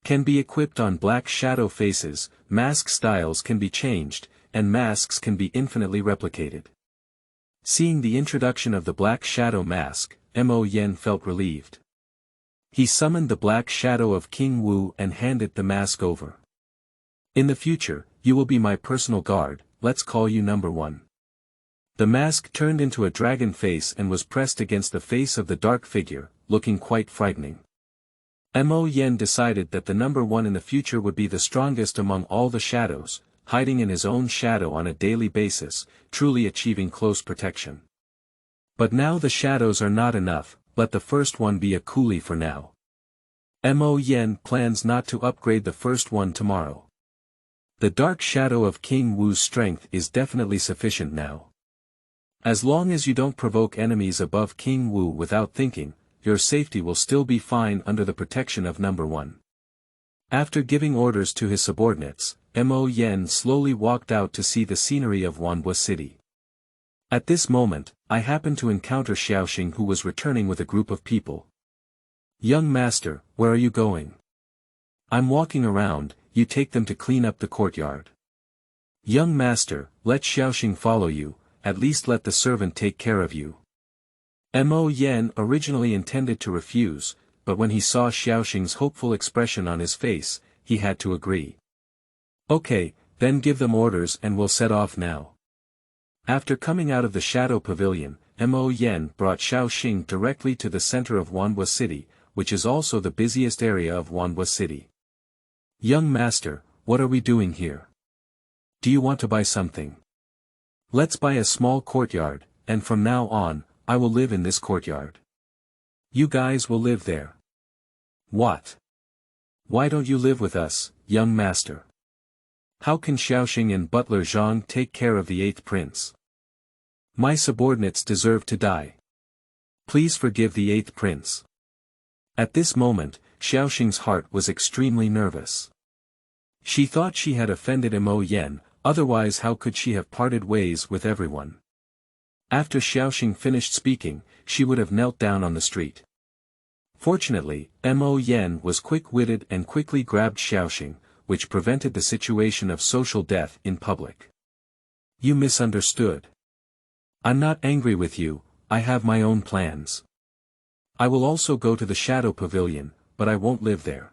Can be equipped on black shadow faces, mask styles can be changed, and masks can be infinitely replicated. Seeing the introduction of the black shadow mask, Mo Yen felt relieved. He summoned the black shadow of King Wu and handed the mask over. In the future, you will be my personal guard, let's call you number 1. The mask turned into a dragon face and was pressed against the face of the dark figure, looking quite frightening. Mo Yen decided that the number 1 in the future would be the strongest among all the shadows, hiding in his own shadow on a daily basis, truly achieving close protection. But now the shadows are not enough, let the first one be a coolie for now. Mo Yen plans not to upgrade the first one tomorrow. The dark shadow of King Wu's strength is definitely sufficient now. As long as you don't provoke enemies above King Wu without thinking, your safety will still be fine under the protection of number 1. After giving orders to his subordinates, Mo Yen slowly walked out to see the scenery of Wanbo city. At this moment, I happened to encounter Xiaoxing who was returning with a group of people. Young master, where are you going? I'm walking around, you take them to clean up the courtyard. Young master, let Xiaoxing follow you, at least let the servant take care of you. Mo Yen originally intended to refuse, but when he saw Xiaoxing's hopeful expression on his face, he had to agree. Okay, then give them orders and we'll set off now. After coming out of the Shadow Pavilion, Mo Yen brought Xiaoxing directly to the center of Wanbo city, which is also the busiest area of Wanbo city. Young master, what are we doing here? Do you want to buy something? Let's buy a small courtyard, and from now on, I will live in this courtyard. You guys will live there. What? Why don't you live with us, young master? How can Xiaoxing and butler Zhang take care of the 8th prince? My subordinates deserve to die. Please forgive the 8th prince. At this moment, Xiaoxing's heart was extremely nervous. She thought she had offended Mo Yen, otherwise how could she have parted ways with everyone? After Xiaoxing finished speaking, she would have knelt down on the street. Fortunately, Mo Yen was quick-witted and quickly grabbed Xiaoxing, which prevented the situation of social death in public. You misunderstood. I'm not angry with you, I have my own plans. I will also go to the Shadow Pavilion, but I won't live there.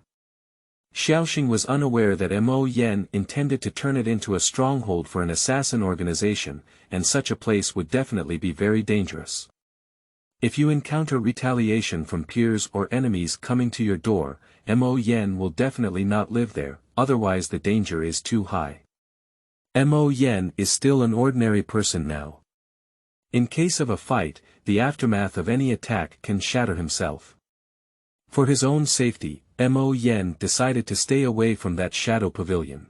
Xiaoxing was unaware that Mo Yen intended to turn it into a stronghold for an assassin organization, and such a place would definitely be very dangerous. If you encounter retaliation from peers or enemies coming to your door, Mo Yen will definitely not live there, otherwise the danger is too high. Mo Yen is still an ordinary person now. In case of a fight, the aftermath of any attack can shatter himself. For his own safety, Mo Yen decided to stay away from that Shadow Pavilion.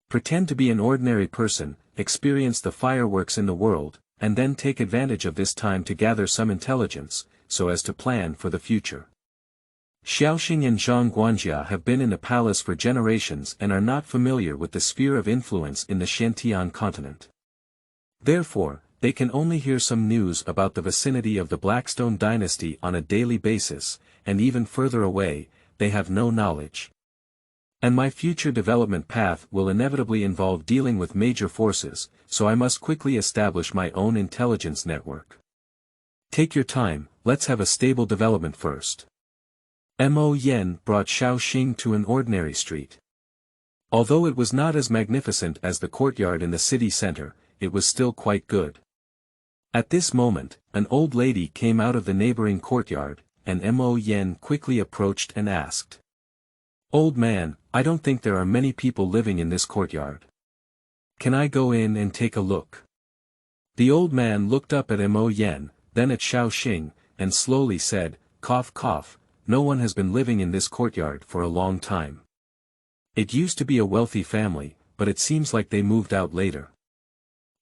Pretend to be an ordinary person, experience the fireworks in the world, and then take advantage of this time to gather some intelligence, so as to plan for the future. Xiaoxing and Zhang Guanjia have been in the palace for generations and are not familiar with the sphere of influence in the Xuantian continent. Therefore, they can only hear some news about the vicinity of the Blackstone dynasty on a daily basis, and even further away, they have no knowledge. And my future development path will inevitably involve dealing with major forces, so I must quickly establish my own intelligence network. Take your time, let's have a stable development first. Mo Yen brought Xiaoxing to an ordinary street. Although it was not as magnificent as the courtyard in the city center, it was still quite good. At this moment, an old lady came out of the neighboring courtyard, and Mo Yen quickly approached and asked. Old man, I don't think there are many people living in this courtyard. Can I go in and take a look? The old man looked up at Mo Yen, then at Xiaoxing, and slowly said, "Cough cough, no one has been living in this courtyard for a long time. It used to be a wealthy family, but it seems like they moved out later.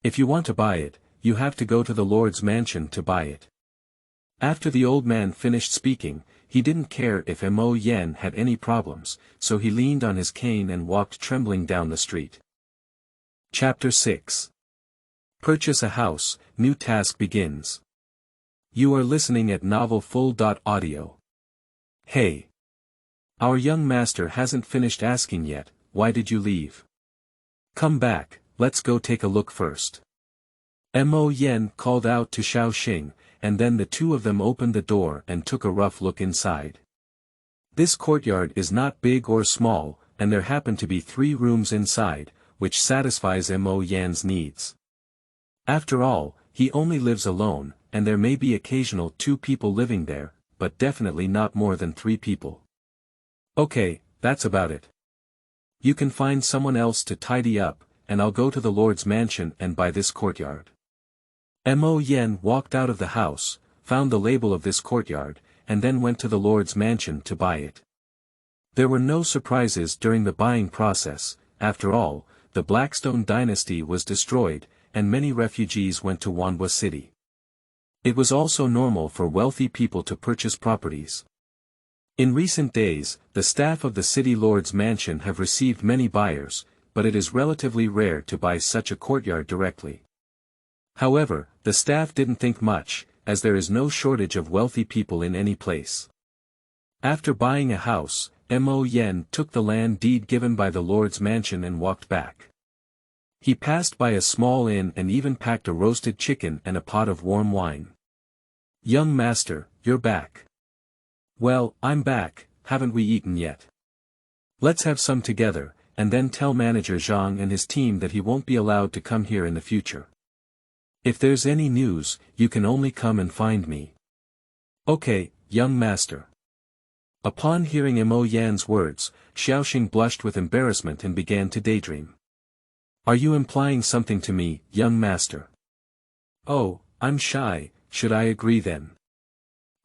If you want to buy it, you have to go to the Lord's mansion to buy it." After the old man finished speaking, he didn't care if Mo Yen had any problems, so he leaned on his cane and walked trembling down the street. Chapter 6. Purchase a house, new task begins. You are listening at novelfull.audio. Hey. Our young master hasn't finished asking yet, why did you leave? Come back, let's go take a look first. Mo Yen called out to Xiaoxing, and then the two of them opened the door and took a rough look inside. This courtyard is not big or small, and there happen to be 3 rooms inside, which satisfies Mo Yan's needs. After all, he only lives alone, and there may be occasional 2 people living there, but definitely not more than 3 people. Okay, that's about it. You can find someone else to tidy up, and I'll go to the Lord's mansion and buy this courtyard. Mo Yen walked out of the house, found the label of this courtyard, and then went to the Lord's mansion to buy it. There were no surprises during the buying process. After all, the Blackstone dynasty was destroyed, and many refugees went to Wanbo city. It was also normal for wealthy people to purchase properties. In recent days, the staff of the city Lord's mansion have received many buyers, but it is relatively rare to buy such a courtyard directly. However, the staff didn't think much, as there is no shortage of wealthy people in any place. After buying a house, Mo Yen took the land deed given by the Lord's mansion and walked back. He passed by a small inn and even packed a roasted chicken and a pot of warm wine. "Young master, you're back." "Well, I'm back, haven't we eaten yet? Let's have some together, and then tell manager Zhang and his team that he won't be allowed to come here in the future. If there's any news, you can only come and find me." "Okay, young master." Upon hearing Mo Yan's words, Xiaoxing blushed with embarrassment and began to daydream. "Are you implying something to me, young master?" "Oh, I'm shy, should I agree then?"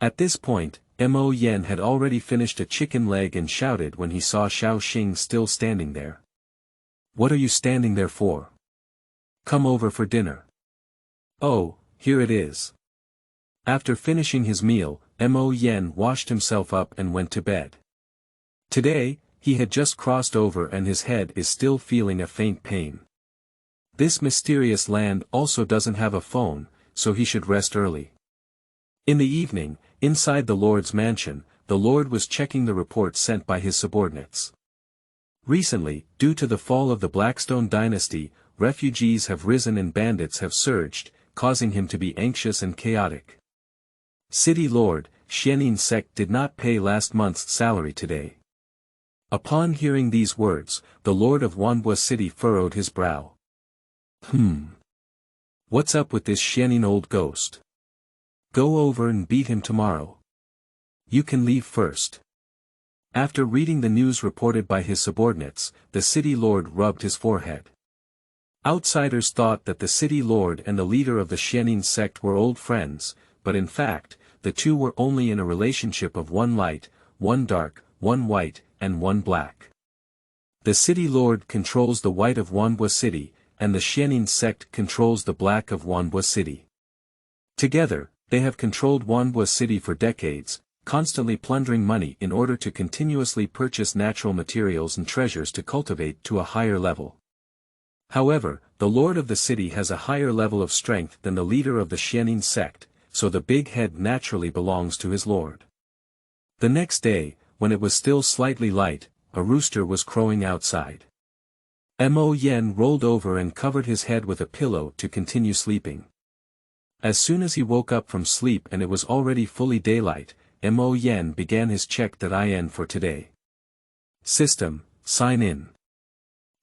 At this point, Mo Yen had already finished a chicken leg and shouted when he saw Xiaoxing still standing there. "What are you standing there for? Come over for dinner." "Oh, here it is." After finishing his meal, Mo Yen washed himself up and went to bed. Today, he had just crossed over and his head is still feeling a faint pain. This mysterious land also doesn't have a phone, so he should rest early. In the evening, inside the Lord's mansion, the Lord was checking the reports sent by his subordinates. Recently, due to the fall of the Blackstone dynasty, refugees have risen and bandits have surged, causing him to be anxious and chaotic. City Lord, Xianin sect did not pay last month's salary today. Upon hearing these words, the Lord of Wanbo city furrowed his brow. What's up with this Xianin old ghost? Go over and beat him tomorrow. You can leave first. After reading the news reported by his subordinates, the city lord rubbed his forehead. Outsiders thought that the city lord and the leader of the Xianin sect were old friends, but in fact, the two were only in a relationship of one light, one dark, one white, and one black. The city lord controls the white of Wanbo city, and the Xianin sect controls the black of Wanbo city. Together, they have controlled Wanbo city for decades, constantly plundering money in order to continuously purchase natural materials and treasures to cultivate to a higher level. However, the lord of the city has a higher level of strength than the leader of the Xianin sect, so the big head naturally belongs to his lord. The next day, when it was still slightly light, a rooster was crowing outside. Mo Yen rolled over and covered his head with a pillow to continue sleeping. As soon as he woke up from sleep and it was already fully daylight, Mo Yen began his check.In for today. System, sign in.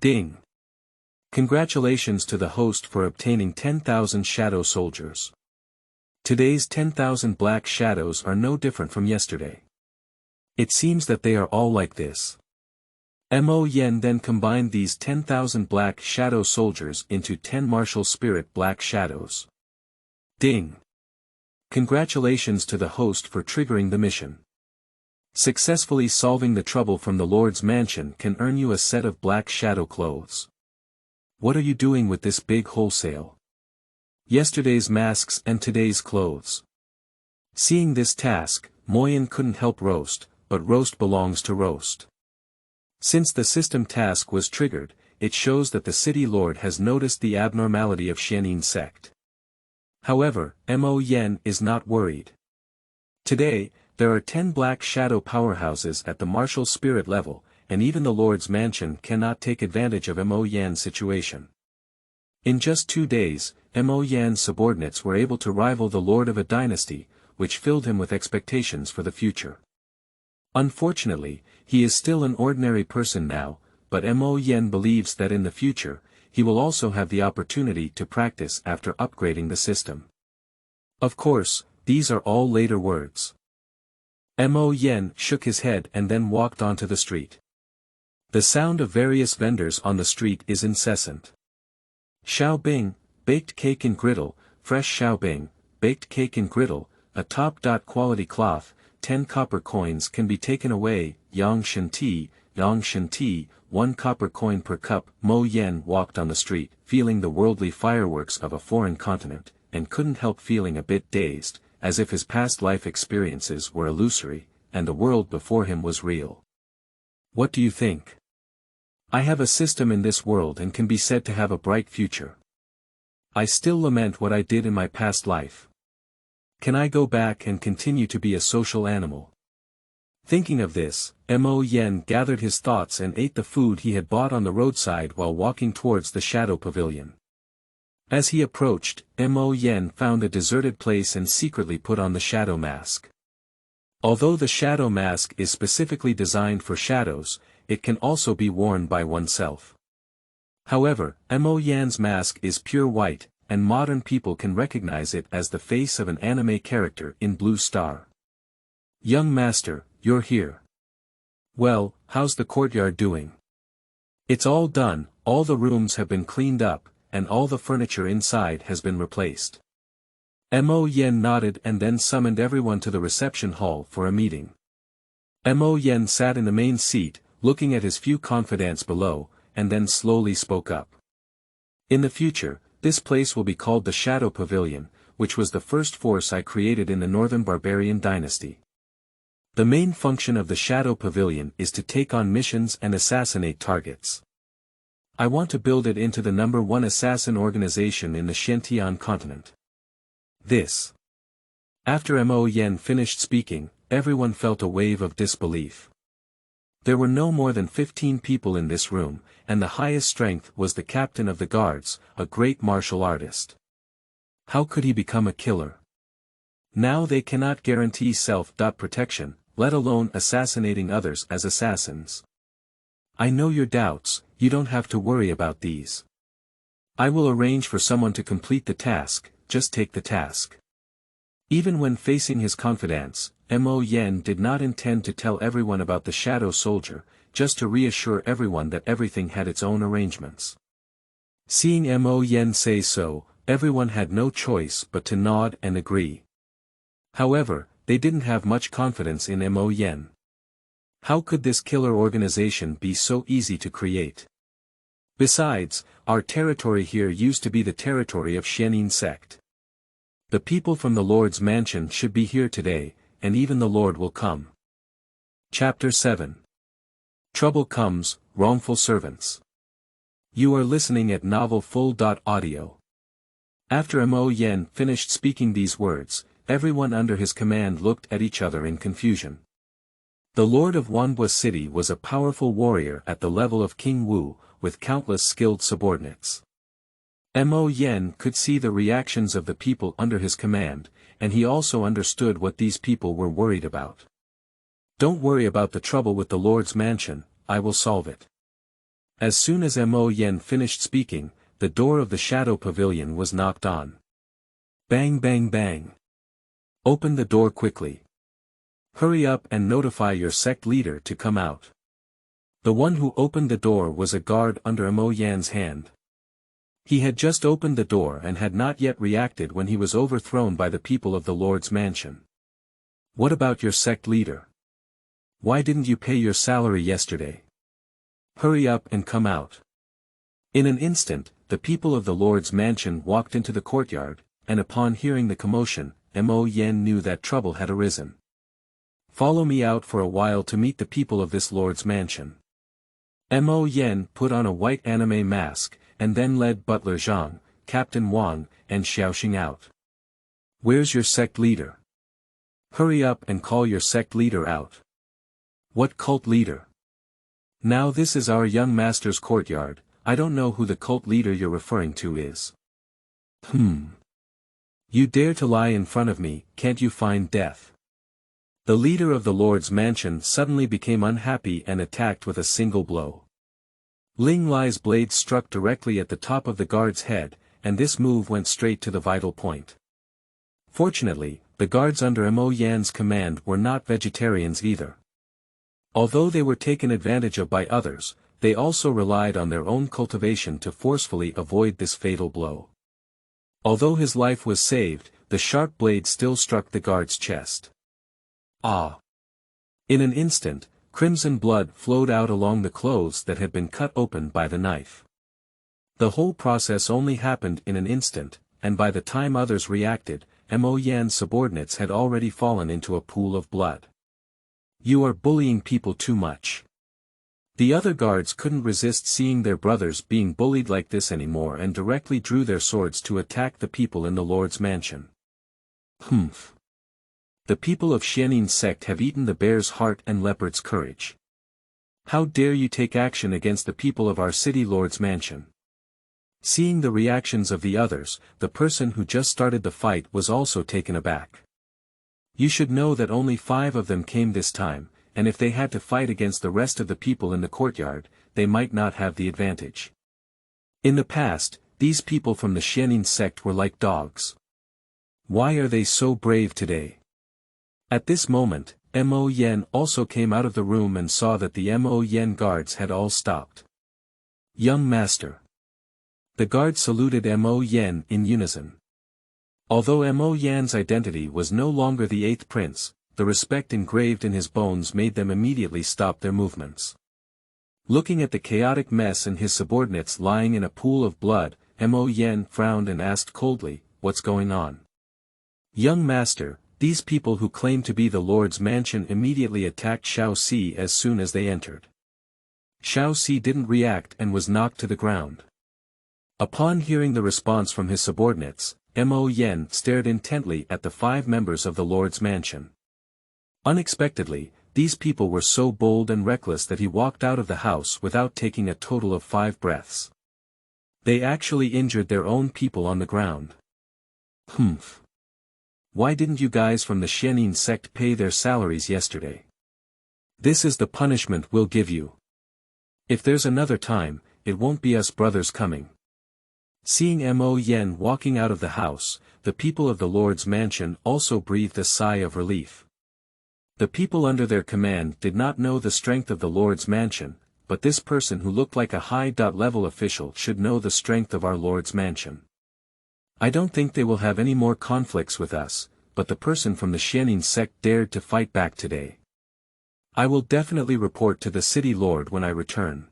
Ding. Congratulations to the host for obtaining 10,000 shadow soldiers. Today's 10,000 black shadows are no different from yesterday. It seems that they are all like this. Mo Yen then combined these 10,000 black shadow soldiers into 10 martial spirit black shadows. Ding. Congratulations to the host for triggering the mission. Successfully solving the trouble from the Lord's mansion can earn you a set of black shadow clothes. What are you doing with this big wholesale? Yesterday's masks and today's clothes. Seeing this task, Moyen couldn't help roast, but roast belongs to roast. Since the system task was triggered, it shows that the city lord has noticed the abnormality of Xianin sect. However, Moyen is not worried. Today, there are 10 black shadow powerhouses at the martial spirit level, and even the Lord's mansion cannot take advantage of Moyen's situation. In just 2 days, Moyen's subordinates were able to rival the lord of a dynasty, which filled him with expectations for the future. Unfortunately, he is still an ordinary person now, but Moyen believes that in the future, he will also have the opportunity to practice after upgrading the system. Of course, these are all later words. Moyen shook his head and then walked onto the street. The sound of various vendors on the street is incessant. Xiaobing, baked cake and griddle, fresh Xiaobing, baked cake and griddle, a top-quality cloth, 10 copper coins can be taken away, yang shen tea, 1 copper coin per cup. Moyen walked on the street, feeling the worldly fireworks of a foreign continent, and couldn't help feeling a bit dazed, as if his past life experiences were illusory, and the world before him was real. What do you think? I have a system in this world and can be said to have a bright future. I still lament what I did in my past life. Can I go back and continue to be a social animal? Thinking of this, Moyen gathered his thoughts and ate the food he had bought on the roadside while walking towards the shadow pavilion. As he approached, Moyen found a deserted place and secretly put on the shadow mask. Although the shadow mask is specifically designed for shadows, it can also be worn by oneself. However, Moyen's mask is pure white, and modern people can recognize it as the face of an anime character in Blue Star. Young master, you're here. Well, how's the courtyard doing? It's all done, all the rooms have been cleaned up, and all the furniture inside has been replaced. Moyen nodded and then summoned everyone to the reception hall for a meeting. Moyen sat in the main seat, looking at his few confidants below, and then slowly spoke up. In the future, this place will be called the Shadow Pavilion, which was the first force I created in the Northern Barbarian dynasty. The main function of the Shadow Pavilion is to take on missions and assassinate targets. I want to build it into the #1 assassin organization in the Xuantian continent. This. After Moyen finished speaking, everyone felt a wave of disbelief. There were no more than 15 people in this room, and the highest strength was the captain of the guards, a great martial artist. How could he become a killer? Now they cannot guarantee self-protection, let alone assassinating others as assassins. I know your doubts, you don't have to worry about these. I will arrange for someone to complete the task, just take the task. Even when facing his confidants, Moyen did not intend to tell everyone about the shadow soldier, just to reassure everyone that everything had its own arrangements. Seeing Moyen say so, everyone had no choice but to nod and agree. However, they didn't have much confidence in Moyen. How could this killer organization be so easy to create? Besides, our territory here used to be the territory of Xianin sect. The people from the Lord's mansion should be here today, and even the Lord will come. Chapter 7. Trouble Comes, Wrongful Servants. You are listening at novelfull.audio. After Moyen finished speaking these words, everyone under his command looked at each other in confusion. The lord of Wanbo city was a powerful warrior at the level of King Wu, with countless skilled subordinates. Moyen could see the reactions of the people under his command, and he also understood what these people were worried about. Don't worry about the trouble with the Lord's mansion, I will solve it. As soon as Moyen finished speaking, the door of the Shadow Pavilion was knocked on. Bang bang bang. Open the door quickly. Hurry up and notify your sect leader to come out. The one who opened the door was a guard under Moyen's hand. He had just opened the door and had not yet reacted when he was overthrown by the people of the Lord's mansion. What about your sect leader? Why didn't you pay your salary yesterday? Hurry up and come out. In an instant, the people of the Lord's mansion walked into the courtyard, and upon hearing the commotion, Mo Yen knew that trouble had arisen. Follow me out for a while to meet the people of this Lord's mansion. Mo Yen put on a white anime mask, and then led Butler Zhang, Captain Wang, and Xiaoxing out. Where's your sect leader? Hurry up and call your sect leader out. What cult leader? Now this is our young master's courtyard, I don't know who the cult leader you're referring to is. You dare to lie in front of me, can't you find death? The leader of the Lord's mansion suddenly became unhappy and attacked with a single blow. Ling Lai's blade struck directly at the top of the guard's head, and this move went straight to the vital point. Fortunately, the guards under Mo Yan's command were not vegetarians either. Although they were taken advantage of by others, they also relied on their own cultivation to forcefully avoid this fatal blow. Although his life was saved, the sharp blade still struck the guard's chest. Ah! In an instant, crimson blood flowed out along the clothes that had been cut open by the knife. The whole process only happened in an instant, and by the time others reacted, Mo Yan's subordinates had already fallen into a pool of blood. You are bullying people too much. The other guards couldn't resist seeing their brothers being bullied like this anymore and directly drew their swords to attack the people in the Lord's mansion. The people of Xianin's sect have eaten the bear's heart and leopard's courage. How dare you take action against the people of our city Lord's mansion? Seeing the reactions of the others, the person who just started the fight was also taken aback. You should know that only 5 of them came this time, and if they had to fight against the rest of the people in the courtyard, they might not have the advantage. In the past, these people from the Xianin sect were like dogs. Why are they so brave today? At this moment, Mo Yen also came out of the room and saw that the Mo Yen guards had all stopped. Young master. The guards saluted Mo Yen in unison. Although Mo Yan's identity was no longer the 8th prince, the respect engraved in his bones made them immediately stop their movements. Looking at the chaotic mess and his subordinates lying in a pool of blood, Mo Yen frowned and asked coldly, "What's going on?" Young master, these people who claim to be the Lord's mansion immediately attacked Xiao Si as soon as they entered. Xiao Si didn't react and was knocked to the ground. Upon hearing the response from his subordinates, Mo Yen stared intently at the 5 members of the Lord's mansion. Unexpectedly, these people were so bold and reckless that he walked out of the house without taking a total of 5 breaths. They actually injured their own people on the ground. Why didn't you guys from the Xianin sect pay their salaries yesterday? This is the punishment we'll give you. If there's another time, it won't be us brothers coming. Seeing Mo Yen walking out of the house, the people of the Lord's mansion also breathed a sigh of relief. The people under their command did not know the strength of the Lord's mansion, but this person who looked like a high-level official should know the strength of our Lord's mansion. I don't think they will have any more conflicts with us, but the person from the Xianin sect dared to fight back today. I will definitely report to the city lord when I return.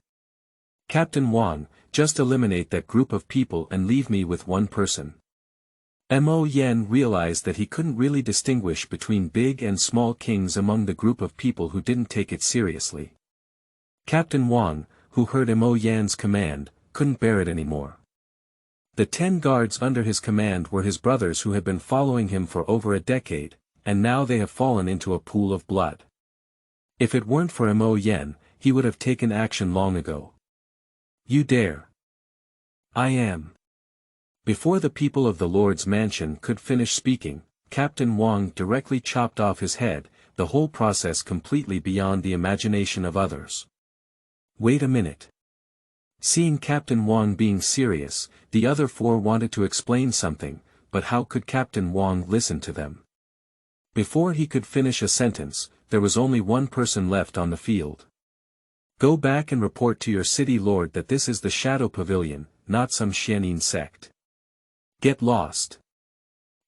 Captain Wang, just eliminate that group of people and leave me with one person. Mo Yen realized that he couldn't really distinguish between big and small kings among the group of people who didn't take it seriously. Captain Wang, who heard Mo Yan's command, couldn't bear it anymore. The 10 guards under his command were his brothers who had been following him for over a decade, and now they have fallen into a pool of blood. If it weren't for Mo Yen, he would have taken action long ago. You dare. I am. Before the people of the Lord's mansion could finish speaking, Captain Wang directly chopped off his head, the whole process completely beyond the imagination of others. Wait a minute. Seeing Captain Wang being serious, the other 4 wanted to explain something, but how could Captain Wang listen to them? Before he could finish a sentence, there was only one person left on the field. Go back and report to your city lord that this is the Shadow Pavilion, not some Xuantian sect. Get lost.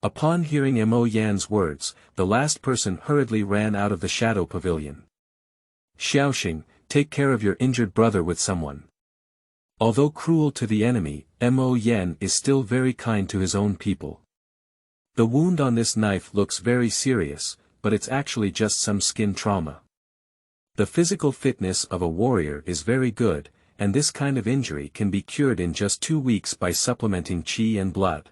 Upon hearing Mo Yan's words, the last person hurriedly ran out of the shadow pavilion. Xiaoxing, take care of your injured brother with someone. Although cruel to the enemy, Mo Yan is still very kind to his own people. The wound on this knife looks very serious, but it's actually just some skin trauma. The physical fitness of a warrior is very good, and this kind of injury can be cured in just 2 weeks by supplementing qi and blood.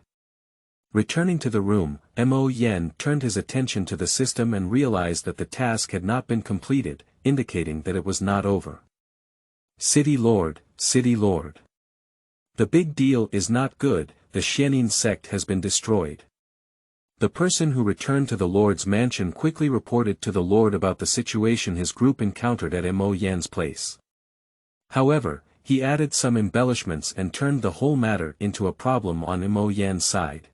Returning to the room, Mo Yan turned his attention to the system and realized that the task had not been completed, indicating that it was not over. City Lord, City Lord. The big deal is not good, the Xuantian sect has been destroyed. The person who returned to the Lord's mansion quickly reported to the Lord about the situation his group encountered at Mo Yan's place. However, he added some embellishments and turned the whole matter into a problem on Mo Yan's side.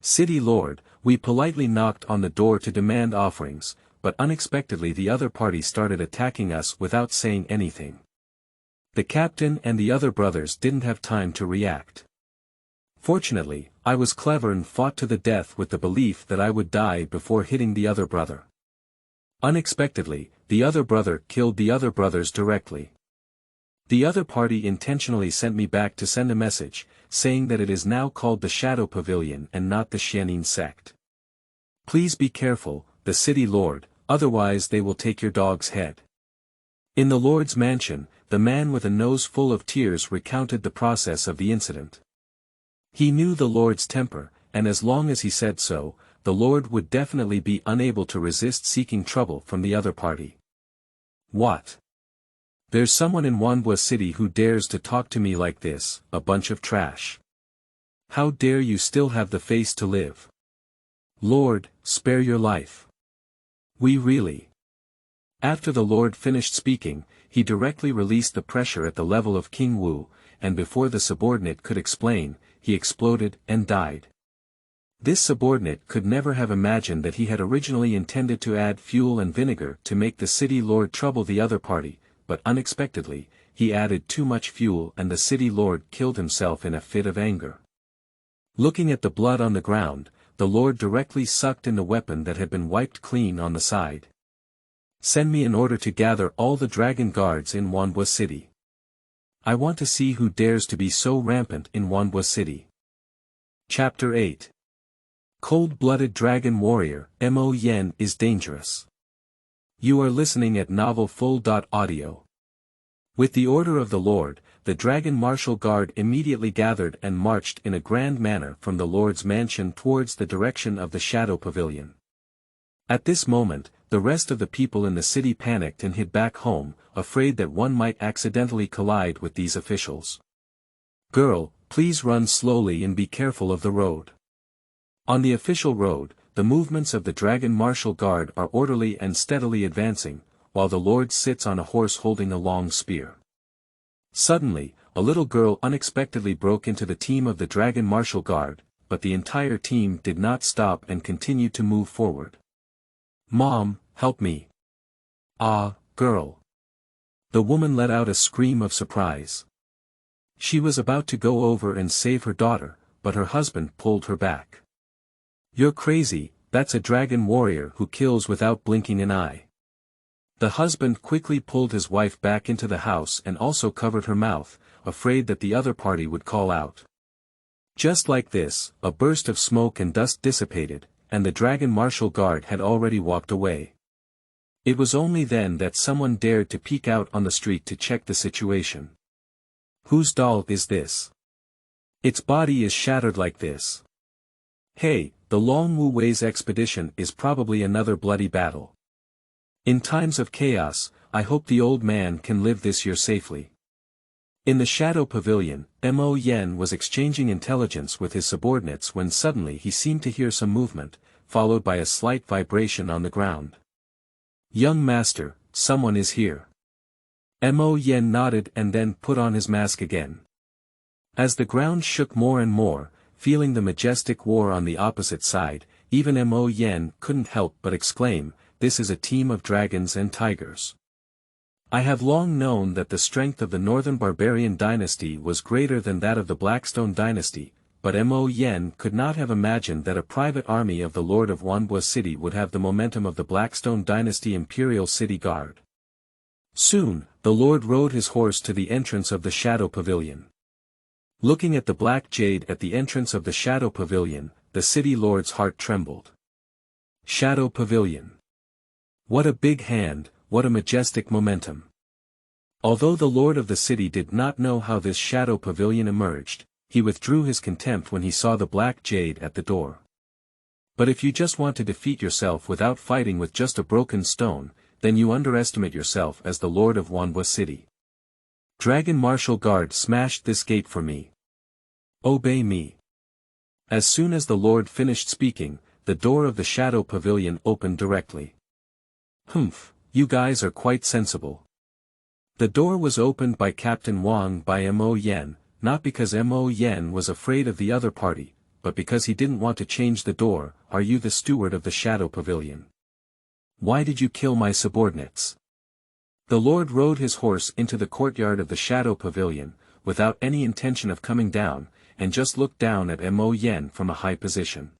City Lord, we politely knocked on the door to demand offerings, but unexpectedly the other party started attacking us without saying anything. The captain and the other brothers didn't have time to react. Fortunately, I was clever and fought to the death with the belief that I would die before hitting the other brother. Unexpectedly, the other brother killed the other brothers directly. The other party intentionally sent me back to send a message, saying that it is now called the Shadow Pavilion and not the Xuantian sect. Please be careful, the city lord, otherwise they will take your dog's head. In the Lord's mansion, the man with a nose full of tears recounted the process of the incident. He knew the Lord's temper, and as long as he said so, the Lord would definitely be unable to resist seeking trouble from the other party. What? There's someone in Wanbo city who dares to talk to me like this, a bunch of trash. How dare you still have the face to live? Lord, spare your life. We really. After the Lord finished speaking, he directly released the pressure at the level of King Wu, and before the subordinate could explain, he exploded and died. This subordinate could never have imagined that he had originally intended to add fuel and vinegar to make the city lord trouble the other party, but unexpectedly, he added too much fuel and the city lord killed himself in a fit of anger. Looking at the blood on the ground, the lord directly sucked in the weapon that had been wiped clean on the side. Send me an order to gather all the dragon guards in Wanbo city. I want to see who dares to be so rampant in Wanbo city. Chapter 8. Cold-blooded dragon warrior, Mo Yan is dangerous. You are listening at novelfull.audio. With the order of the Lord, the dragon martial guard immediately gathered and marched in a grand manner from the Lord's mansion towards the direction of the Shadow Pavilion. At this moment, the rest of the people in the city panicked and hid back home, afraid that one might accidentally collide with these officials. Girl, please run slowly and be careful of the road. On the official road, the movements of the dragon martial guard are orderly and steadily advancing, while the Lord sits on a horse holding a long spear. Suddenly, a little girl unexpectedly broke into the team of the dragon martial guard, but the entire team did not stop and continued to move forward. Mom, help me. Ah, girl. The woman let out a scream of surprise. She was about to go over and save her daughter, but her husband pulled her back. You're crazy, that's a dragon warrior who kills without blinking an eye. The husband quickly pulled his wife back into the house and also covered her mouth, afraid that the other party would call out. Just like this, a burst of smoke and dust dissipated, and the dragon martial guard had already walked away. It was only then that someone dared to peek out on the street to check the situation. Whose doll is this? Its body is shattered like this. Hey, the Long Wu Wei's expedition is probably another bloody battle. In times of chaos, I hope the old man can live this year safely. In the Shadow Pavilion, Mo Yan was exchanging intelligence with his subordinates when suddenly he seemed to hear some movement, followed by a slight vibration on the ground. Young master, someone is here. Mo Yan nodded and then put on his mask again. As the ground shook more and more, feeling the majestic war on the opposite side, even Mo Yan couldn't help but exclaim, this is a team of dragons and tigers. I have long known that the strength of the Northern Barbarian dynasty was greater than that of the Blackstone dynasty, but Mo Yen could not have imagined that a private army of the Lord of Wanbo City would have the momentum of the Blackstone dynasty Imperial City Guard. Soon, the Lord rode his horse to the entrance of the Shadow Pavilion. Looking at the black jade at the entrance of the Shadow Pavilion, the city lord's heart trembled. Shadow Pavilion. What a big hand, what a majestic momentum. Although the lord of the city did not know how this Shadow Pavilion emerged, he withdrew his contempt when he saw the black jade at the door. But if you just want to defeat yourself without fighting with just a broken stone, then you underestimate yourself as the lord of Wanbo City. Dragon Martial Guard smashed this gate for me. Obey me. As soon as the lord finished speaking, the door of the Shadow Pavilion opened directly. Humph, you guys are quite sensible. The door was opened by Captain Wang by Mo Yen, not because Mo Yen was afraid of the other party, but because he didn't want to change the door. Are you the steward of the Shadow Pavilion? Why did you kill my subordinates? The lord rode his horse into the courtyard of the Shadow Pavilion, without any intention of coming down, and just looked down at Mo Yen from a high position.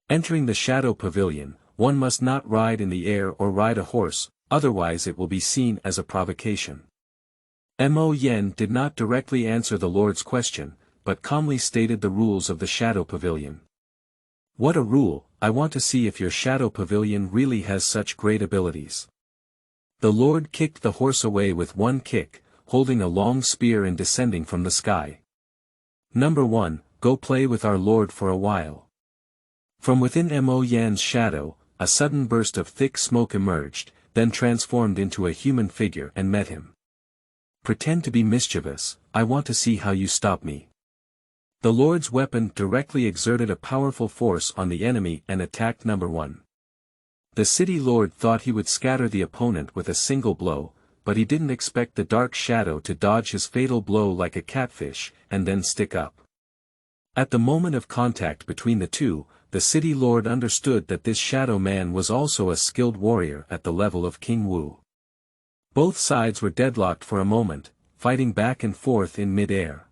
Entering the Shadow Pavilion, one must not ride in the air or ride a horse, otherwise it will be seen as a provocation. Mo Yen did not directly answer the lord's question, but calmly stated the rules of the Shadow Pavilion. What a rule! I want to see if your Shadow Pavilion really has such great abilities. The lord kicked the horse away with one kick, holding a long spear and descending from the sky. Number 1, go play with our lord for a while. From within Mo Yan's shadow, a sudden burst of thick smoke emerged, then transformed into a human figure and met him. Pretend to be mischievous, I want to see how you stop me. The lord's weapon directly exerted a powerful force on the enemy and attacked number 1. The city lord thought he would scatter the opponent with a single blow, but he didn't expect the dark shadow to dodge his fatal blow like a catfish, and then stick up. At the moment of contact between the two, the city lord understood that this shadow man was also a skilled warrior at the level of King Wu. Both sides were deadlocked for a moment, fighting back and forth in mid-air.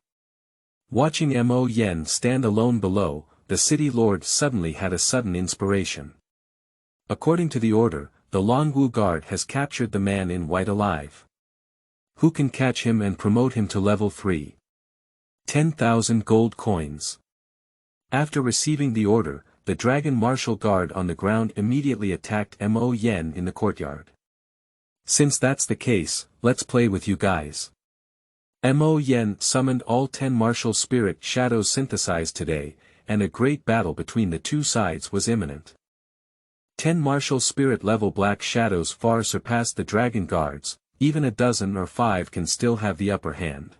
Watching Mo Yen stand alone below, the city lord suddenly had a sudden inspiration. According to the order, the Wanhua guard has captured the man in white alive. Who can catch him and promote him to level 3? 10,000 gold coins. After receiving the order, the Dragon Martial Guard on the ground immediately attacked Mo Yen in the courtyard. Since that's the case, let's play with you guys. Mo Yen summoned all 10 martial spirit shadows synthesized today, and a great battle between the two sides was imminent. 10 martial spirit level black shadows far surpassed the dragon guards, even a dozen or 5 can still have the upper hand.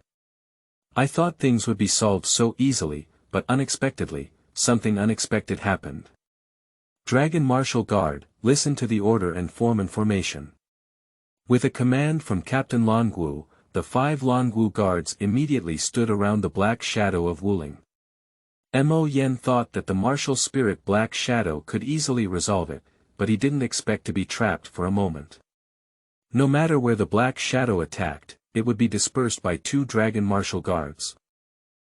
I thought things would be solved so easily, but unexpectedly, something unexpected happened. Dragon Martial Guard, listen to the order and form in formation. With a command from Captain Wanhua, the 5 Wanhua guards immediately stood around the black shadow of Wuling. Mo Yen thought that the martial spirit black shadow could easily resolve it, but he didn't expect to be trapped for a moment. No matter where the black shadow attacked, it would be dispersed by 2 dragon martial guards.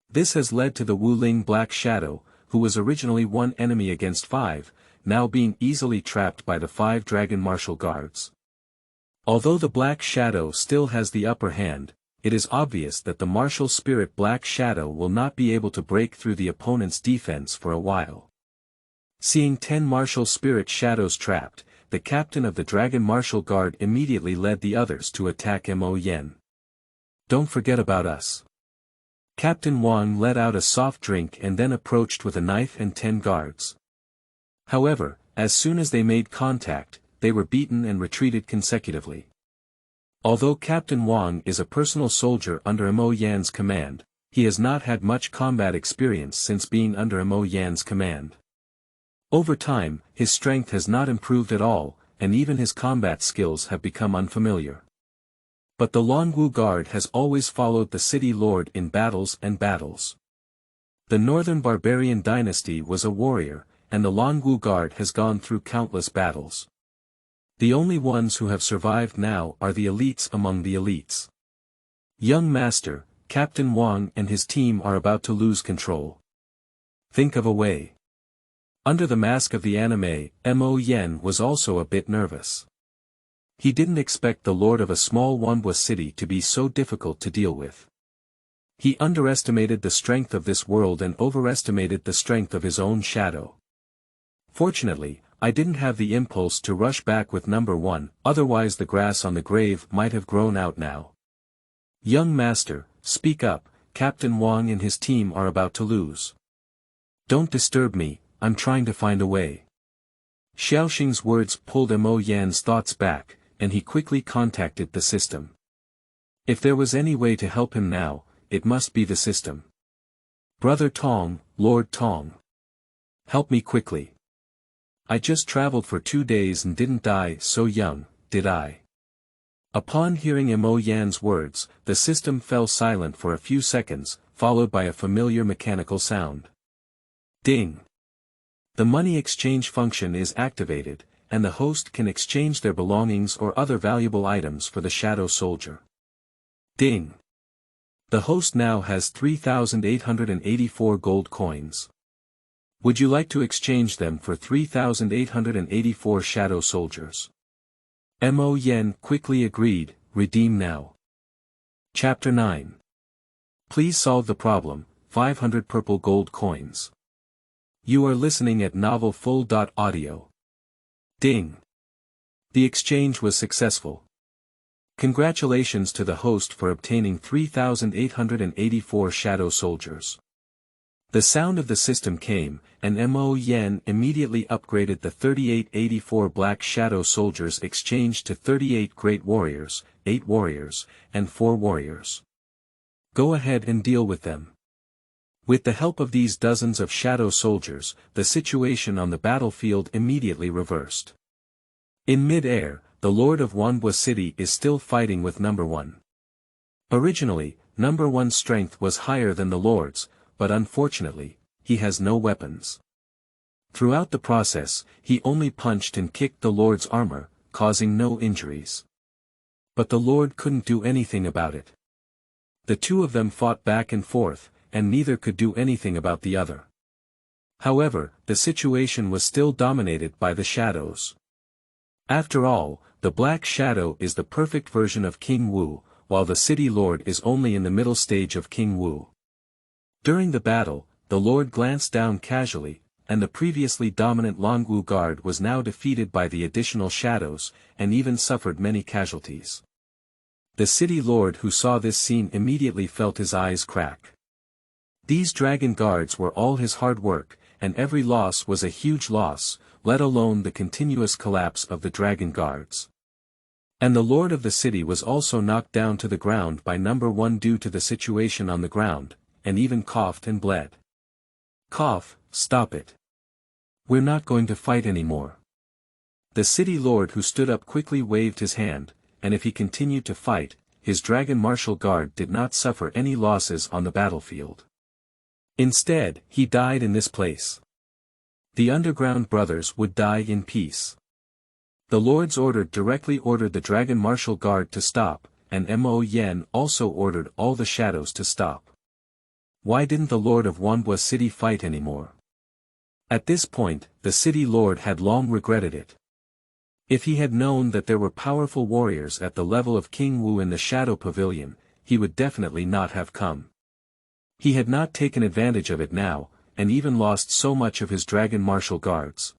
This has led to the Wuling black shadow, who was originally 1 enemy against 5, now being easily trapped by the 5 dragon martial guards. Although the black shadow still has the upper hand, it is obvious that the martial spirit black shadow will not be able to break through the opponent's defense for a while. Seeing 10 martial spirit shadows trapped, the captain of the Dragon Martial Guard immediately led the others to attack Mo Yen. Don't forget about us. Captain Wang let out a soft drink and then approached with a knife and 10 guards. However, as soon as they made contact, they were beaten and retreated consecutively. Although Captain Wang is a personal soldier under Mo Yan's command, he has not had much combat experience since being under Mo Yan's command. Over time, his strength has not improved at all, and even his combat skills have become unfamiliar. But the Wanhua Guard has always followed the city lord in battles and battles. The Northern Barbarian dynasty was a warrior, and the Wanhua Guard has gone through countless battles. The only ones who have survived now are the elites among the elites. Young Master, Captain Wang and his team are about to lose control. Think of a way. Under the mask of the anime, Mo Yen was also a bit nervous. He didn't expect the lord of a small Wanbo city to be so difficult to deal with. He underestimated the strength of this world and overestimated the strength of his own shadow. Fortunately, I didn't have the impulse to rush back with number 1, otherwise the grass on the grave might have grown out now. Young Master, speak up, Captain Wang and his team are about to lose. Don't disturb me, I'm trying to find a way. Xiaoxing's words pulled Mo Yan's thoughts back, and he quickly contacted the system. If there was any way to help him now, it must be the system. Brother Tong, Lord Tong. Help me quickly. I just traveled for 2 days and didn't die so young, did I? Upon hearing Mo Yan's words, the system fell silent for a few seconds, followed by a familiar mechanical sound. Ding. The money exchange function is activated, and the host can exchange their belongings or other valuable items for the shadow soldier. Ding. The host now has 3,884 gold coins. Would you like to exchange them for 3,884 shadow soldiers? Mo Yen quickly agreed, redeem now. Chapter 9. Please solve the problem, 500 purple gold coins. You are listening at novelfull.audio. Ding. The exchange was successful. Congratulations to the host for obtaining 3,884 shadow soldiers. The sound of the system came, and Mo Yen immediately upgraded the 3884 black shadow soldiers exchanged to 38 great warriors, 8 warriors, and 4 warriors. Go ahead and deal with them. With the help of these dozens of shadow soldiers, the situation on the battlefield immediately reversed. In mid-air, the Lord of Wanbo City is still fighting with number 1. Originally, number 1's strength was higher than the Lord's, but unfortunately, he has no weapons. Throughout the process, he only punched and kicked the Lord's armor, causing no injuries. But the Lord couldn't do anything about it. The two of them fought back and forth, and neither could do anything about the other. However, the situation was still dominated by the shadows. After all, the Black Shadow is the perfect version of King Wu, while the City Lord is only in the middle stage of King Wu. During the battle, the Lord glanced down casually, and the previously dominant Longwu Guard was now defeated by the additional shadows, and even suffered many casualties. The City Lord who saw this scene immediately felt his eyes crack. These dragon guards were all his hard work, and every loss was a huge loss, let alone the continuous collapse of the dragon guards. And the Lord of the city was also knocked down to the ground by number 1 due to the situation on the ground, and even coughed and bled. Cough, stop it. We're not going to fight anymore. The city lord who stood up quickly waved his hand, and if he continued to fight, his dragon martial guard did not suffer any losses on the battlefield. Instead, he died in this place. The underground brothers would die in peace. The Lord's order directly ordered the dragon martial guard to stop, and Mo Yen also ordered all the shadows to stop. Why didn't the Lord of Wanbo City fight anymore? At this point, the city lord had long regretted it. If he had known that there were powerful warriors at the level of King Wu in the Shadow Pavilion, he would definitely not have come. He had not taken advantage of it now, and even lost so much of his dragon martial guards.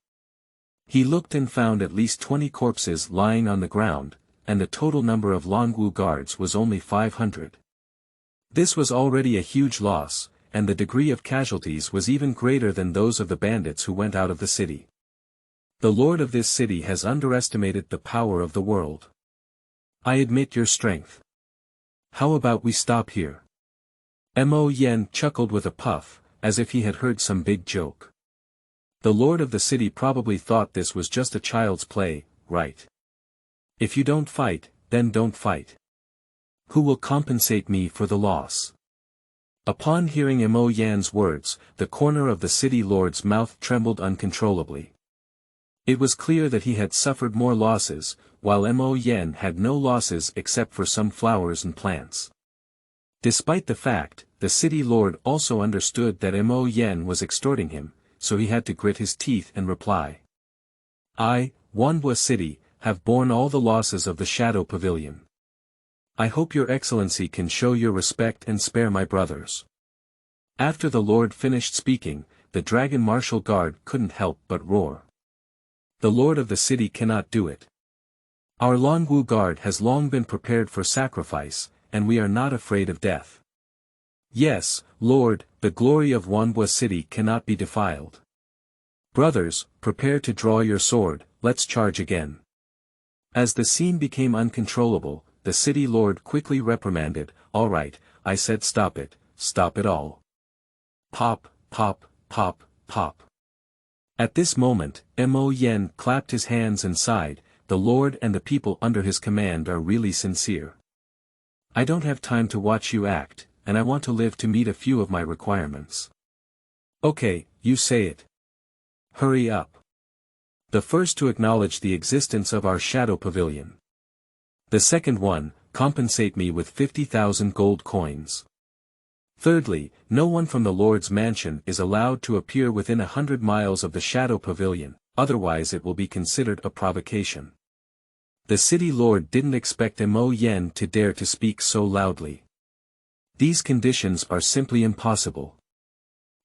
He looked and found at least 20 corpses lying on the ground, and the total number of Longwu guards was only 500. This was already a huge loss, and the degree of casualties was even greater than those of the bandits who went out of the city. The lord of this city has underestimated the power of the world. I admit your strength. How about we stop here? Mo Yen chuckled with a puff, as if he had heard some big joke. The lord of the city probably thought this was just a child's play, right? If you don't fight, then don't fight. Who will compensate me for the loss? Upon hearing Mo Yan's words, the corner of the city lord's mouth trembled uncontrollably. It was clear that he had suffered more losses, while Mo Yen had no losses except for some flowers and plants. Despite the fact, the city lord also understood that Mo Yen was extorting him, so he had to grit his teeth and reply. I, Wanbo City, have borne all the losses of the Shadow Pavilion. I hope your excellency can show your respect and spare my brothers. After the lord finished speaking, the dragon martial guard couldn't help but roar. The lord of the city cannot do it. Our Longwu guard has long been prepared for sacrifice, and we are not afraid of death. Yes, Lord, the glory of Wanbo City cannot be defiled. Brothers, prepare to draw your sword, let's charge again. As the scene became uncontrollable, the city lord quickly reprimanded, all right, I said stop it all. Pop, pop, pop, pop. At this moment, Mo Yen clapped his hands and sighed, the lord and the people under his command are really sincere. I don't have time to watch you act, and I want to live to meet a few of my requirements. Okay, you say it. Hurry up. The first to acknowledge the existence of our Shadow Pavilion. The second one, compensate me with 50,000 gold coins. Thirdly, no one from the Lord's mansion is allowed to appear within 100 miles of the Shadow Pavilion, otherwise it will be considered a provocation. The city lord didn't expect Mo Yen to dare to speak so loudly. These conditions are simply impossible.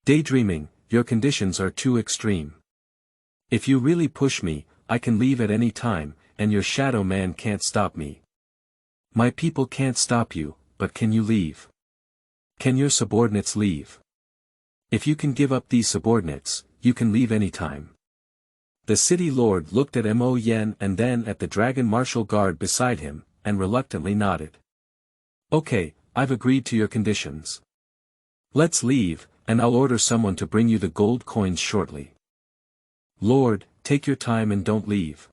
Daydreaming, your conditions are too extreme. If you really push me, I can leave at any time, and your shadow man can't stop me. My people can't stop you, but can you leave? Can your subordinates leave? If you can give up these subordinates, you can leave any time. The city lord looked at Mo Yen and then at the dragon martial guard beside him, and reluctantly nodded. Okay, I've agreed to your conditions. Let's leave, and I'll order someone to bring you the gold coins shortly. Lord, take your time and don't leave.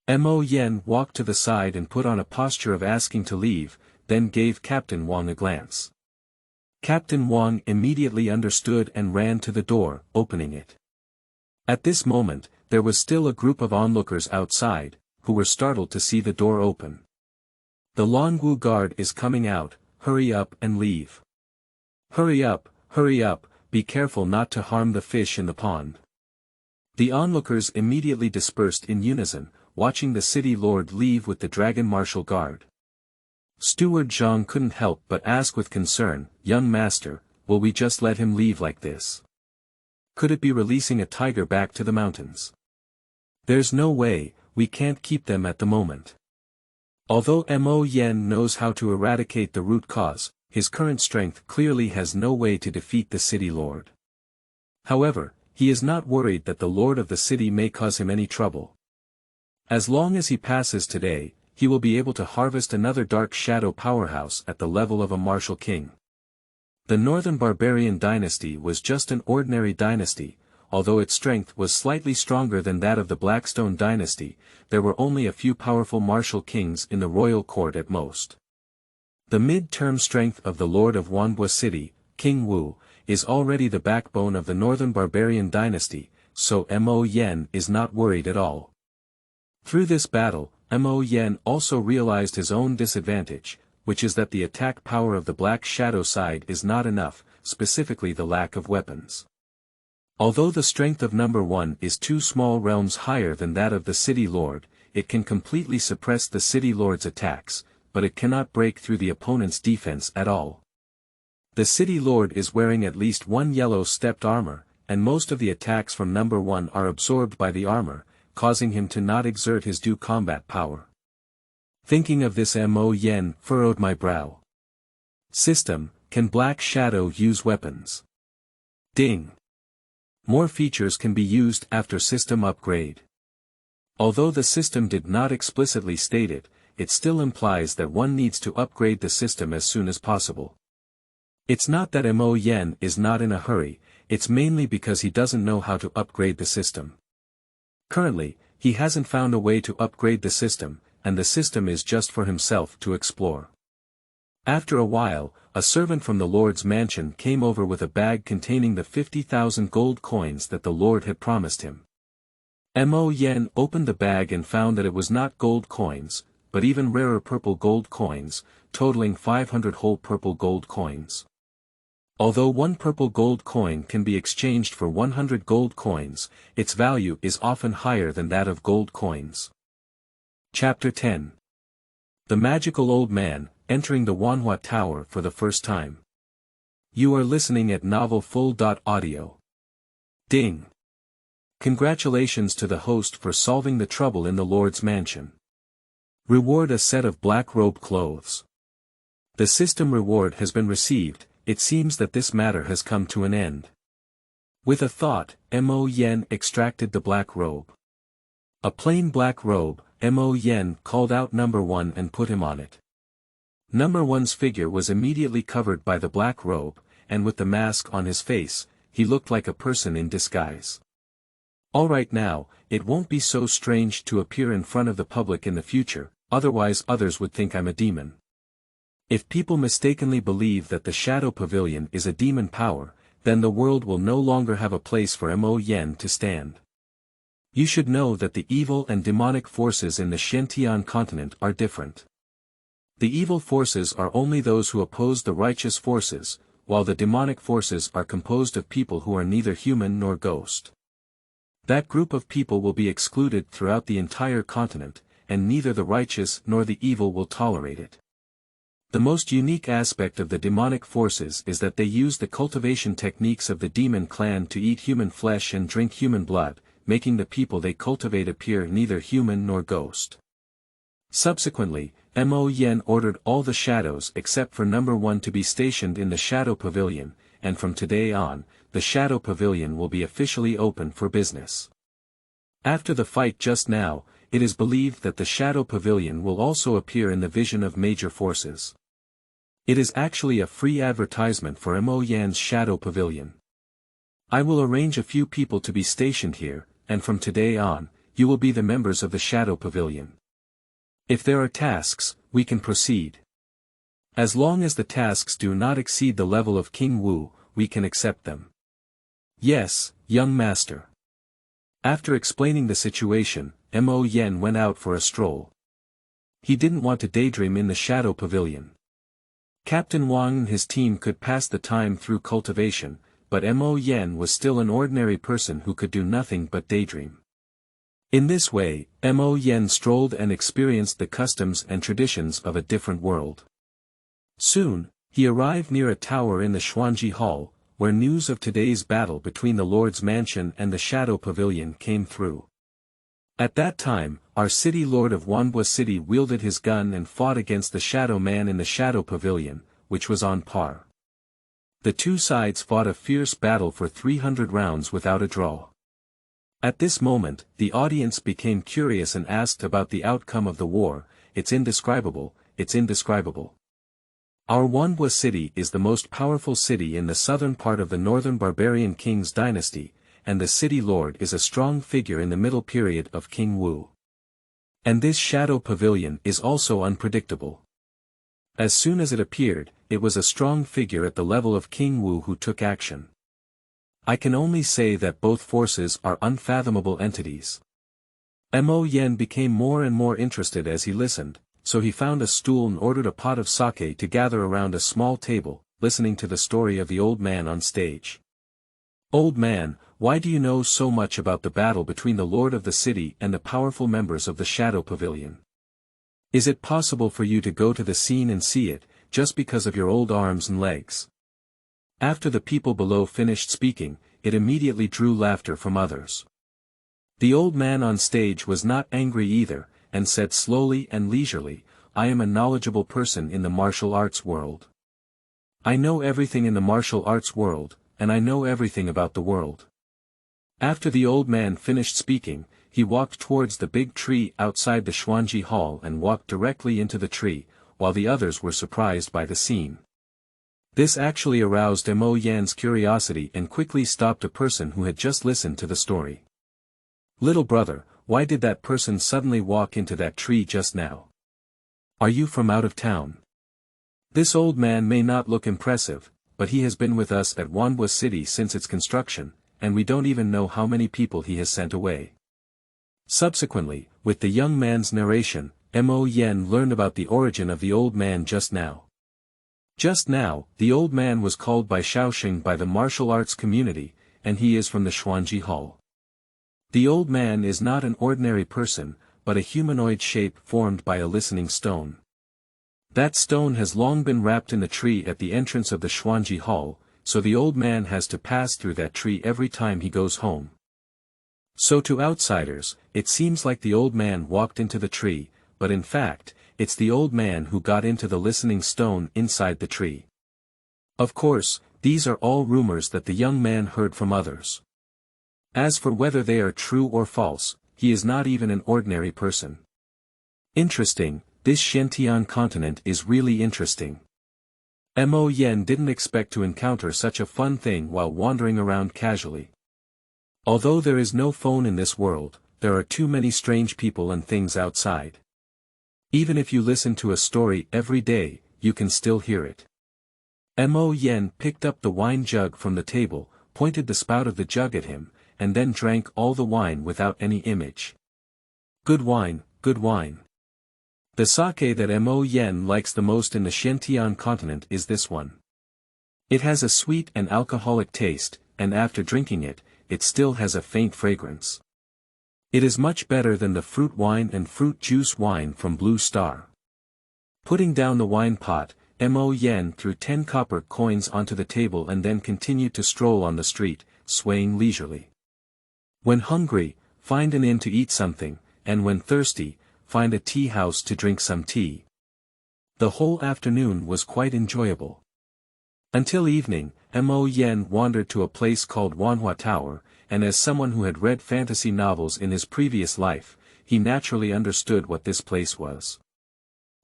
Mo Yen walked to the side and put on a posture of asking to leave, then gave Captain Wang a glance. Captain Wang immediately understood and ran to the door, opening it. At this moment, there was still a group of onlookers outside, who were startled to see the door open. The Longwu guard is coming out, hurry up and leave. Hurry up, be careful not to harm the fish in the pond. The onlookers immediately dispersed in unison, watching the city lord leave with the dragon martial guard. Steward Zhang couldn't help but ask with concern, young master, will we just let him leave like this? Could it be releasing a tiger back to the mountains? There's no way, we can't keep them at the moment. Although Mo Yen knows how to eradicate the root cause, his current strength clearly has no way to defeat the city lord. However, he is not worried that the lord of the city may cause him any trouble. As long as he passes today, he will be able to harvest another dark shadow powerhouse at the level of a martial king. The Northern Barbarian dynasty was just an ordinary dynasty, although its strength was slightly stronger than that of the Blackstone dynasty, there were only a few powerful martial kings in the royal court at most. The mid-term strength of the lord of Wanbo City, King Wu, is already the backbone of the Northern Barbarian dynasty, so Mo Yen is not worried at all. Through this battle, Mo Yen also realized his own disadvantage, which is that the attack power of the Black Shadow side is not enough, specifically the lack of weapons. Although the strength of number 1 is 2 small realms higher than that of the City Lord, it can completely suppress the City Lord's attacks, but it cannot break through the opponent's defense at all. The City Lord is wearing at least 1 yellow stepped armor, and most of the attacks from number 1 are absorbed by the armor, causing him to not exert his due combat power. Thinking of this, Mo Yen furrowed my brow. System, can Black Shadow use weapons? Ding. More features can be used after system upgrade. Although the system did not explicitly state it, it still implies that one needs to upgrade the system as soon as possible. It's not that Mo Yen is not in a hurry, it's mainly because he doesn't know how to upgrade the system. Currently, he hasn't found a way to upgrade the system, and the system is just for himself to explore. After a while, a servant from the Lord's mansion came over with a bag containing the 50,000 gold coins that the Lord had promised him. Mo Yen opened the bag and found that it was not gold coins, but even rarer purple gold coins, totaling 500 whole purple gold coins. Although one purple gold coin can be exchanged for 100 gold coins, its value is often higher than that of gold coins. Chapter 10. The Magical Old Man, Entering the Wanhua Tower for the First Time. You are listening at novelfull.audio. Ding. Congratulations to the host for solving the trouble in the Lord's mansion. Reward a set of black robe clothes. The system reward has been received, it seems that this matter has come to an end. With a thought, Mo Yen extracted the black robe. A plain black robe, Mo Yen called out number 1 and put him on it. Number 1's figure was immediately covered by the black robe, and with the mask on his face, he looked like a person in disguise. Alright now, it won't be so strange to appear in front of the public in the future, otherwise others would think I'm a demon. If people mistakenly believe that the Shadow Pavilion is a demon power, then the world will no longer have a place for Mo Yen to stand. You should know that the evil and demonic forces in the Xuantian continent are different. The evil forces are only those who oppose the righteous forces, while the demonic forces are composed of people who are neither human nor ghost. That group of people will be excluded throughout the entire continent, and neither the righteous nor the evil will tolerate it. The most unique aspect of the demonic forces is that they use the cultivation techniques of the demon clan to eat human flesh and drink human blood, making the people they cultivate appear neither human nor ghost. Subsequently, Mo Yen ordered all the shadows except for number 1 to be stationed in the Shadow Pavilion, and from today on, the Shadow Pavilion will be officially open for business. After the fight just now, it is believed that the Shadow Pavilion will also appear in the vision of major forces. It is actually a free advertisement for Mo Yan's Shadow Pavilion. I will arrange a few people to be stationed here, and from today on, you will be the members of the Shadow Pavilion. If there are tasks, we can proceed. As long as the tasks do not exceed the level of King Wu, we can accept them. Yes, young master. After explaining the situation, Mo Yen went out for a stroll. He didn't want to daydream in the Shadow Pavilion. Captain Wang and his team could pass the time through cultivation, but Mo Yen was still an ordinary person who could do nothing but daydream. In this way, Mo Yen strolled and experienced the customs and traditions of a different world. Soon, he arrived near a tower in the Xuanji Hall, where news of today's battle between the Lord's Mansion and the Shadow Pavilion came through. At that time, our city lord of Wanbo City wielded his gun and fought against the Shadow Man in the Shadow Pavilion, which was on par. The two sides fought a fierce battle for 300 rounds without a draw. At this moment, the audience became curious and asked about the outcome of the war. It's indescribable, it's indescribable. Our Wanbo City is the most powerful city in the southern part of the Northern Barbarian King's dynasty, and the city lord is a strong figure in the middle period of King Wu. And this Shadow Pavilion is also unpredictable. As soon as it appeared, it was a strong figure at the level of King Wu who took action. I can only say that both forces are unfathomable entities. Mo Yen became more and more interested as he listened, so he found a stool and ordered a pot of sake to gather around a small table, listening to the story of the old man on stage. Old man, why do you know so much about the battle between the lord of the city and the powerful members of the Shadow Pavilion? Is it possible for you to go to the scene and see it, just because of your old arms and legs? After the people below finished speaking, it immediately drew laughter from others. The old man on stage was not angry either, and said slowly and leisurely, I am a knowledgeable person in the martial arts world. I know everything in the martial arts world, and I know everything about the world. After the old man finished speaking, he walked towards the big tree outside the Xuanji Hall and walked directly into the tree, while the others were surprised by the scene. This actually aroused Mo Yan's curiosity and quickly stopped a person who had just listened to the story. Little brother, why did that person suddenly walk into that tree just now? Are you from out of town? This old man may not look impressive, but he has been with us at Wanbo City since its construction, and we don't even know how many people he has sent away. Subsequently, with the young man's narration, Mo Yen learned about the origin of the old man just now. Just now, the old man was called by Shaoxing by the martial arts community, and he is from the Xuanji Hall. The old man is not an ordinary person, but a humanoid shape formed by a listening stone. That stone has long been wrapped in the tree at the entrance of the Xuanji Hall, so the old man has to pass through that tree every time he goes home. So to outsiders, it seems like the old man walked into the tree, but in fact, it's the old man who got into the listening stone inside the tree. Of course, these are all rumors that the young man heard from others. As for whether they are true or false, he is not even an ordinary person. Interesting, this Xuantian continent is really interesting. Mo Yen didn't expect to encounter such a fun thing while wandering around casually. Although there is no phone in this world, there are too many strange people and things outside. Even if you listen to a story every day, you can still hear it. Mo Yen picked up the wine jug from the table, pointed the spout of the jug at him, and then drank all the wine without any image. Good wine, good wine. The sake that Mo Yen likes the most in the Xuantian continent is this one. It has a sweet and alcoholic taste, and after drinking it, it still has a faint fragrance. It is much better than the fruit wine and fruit juice wine from Blue Star. Putting down the wine pot, Mo Yen threw 10 copper coins onto the table and then continued to stroll on the street, swaying leisurely. When hungry, find an inn to eat something, and when thirsty, find a tea house to drink some tea. The whole afternoon was quite enjoyable. Until evening, Mo Yen wandered to a place called Wanhua Tower, and as someone who had read fantasy novels in his previous life, he naturally understood what this place was.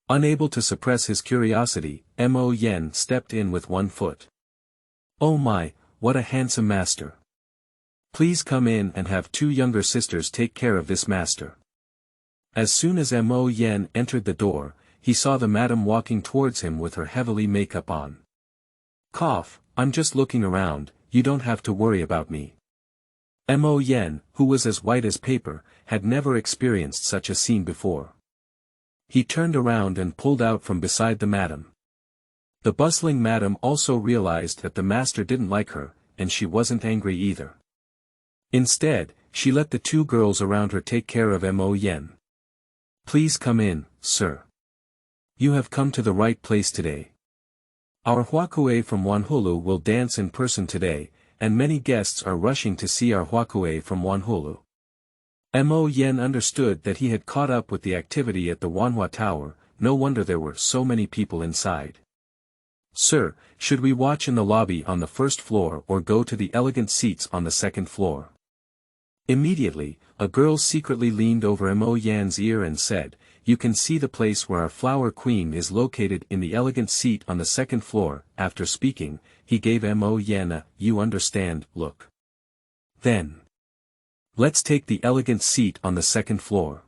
Unable to suppress his curiosity, Mo Yen stepped in with one foot. Oh my, what a handsome master. Please come in and have 2 younger sisters take care of this master. As soon as Mo Yen entered the door, he saw the madam walking towards him with her heavily makeup on. Cough, I'm just looking around, you don't have to worry about me. Mo Yen, who was as white as paper, had never experienced such a scene before. He turned around and pulled out from beside the madam. The bustling madam also realized that the master didn't like her, and she wasn't angry either. Instead, she let the 2 girls around her take care of Mo Yen. Please come in, sir. You have come to the right place today. Our Huakue from Wanhua will dance in person today, and many guests are rushing to see our Huakue from Wanhua. Mo Yen understood that he had caught up with the activity at the Wanhua Tower, no wonder there were so many people inside. Sir, should we watch in the lobby on the 1st floor or go to the elegant seats on the 2nd floor? Immediately, a girl secretly leaned over Mo Yan's ear and said, You can see the place where our flower queen is located in the elegant seat on the 2nd floor. After speaking, he gave Mo Yan a, you understand, look. Then. Let's take the elegant seat on the 2nd floor.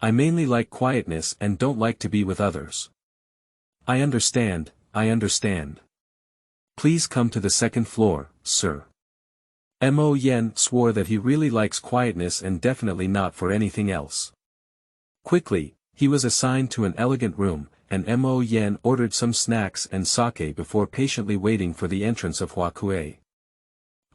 I mainly like quietness and don't like to be with others. I understand, I understand. Please come to the 2nd floor, sir. Mo Yen swore that he really likes quietness and definitely not for anything else. Quickly, he was assigned to an elegant room, and Mo Yen ordered some snacks and sake before patiently waiting for the entrance of Huakue.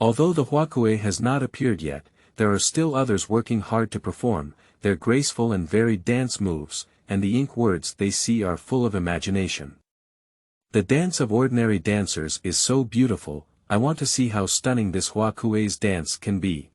Although the Huakue has not appeared yet, there are still others working hard to perform their graceful and varied dance moves, and the ink words they see are full of imagination. The dance of ordinary dancers is so beautiful, I want to see how stunning this Huakue's dance can be.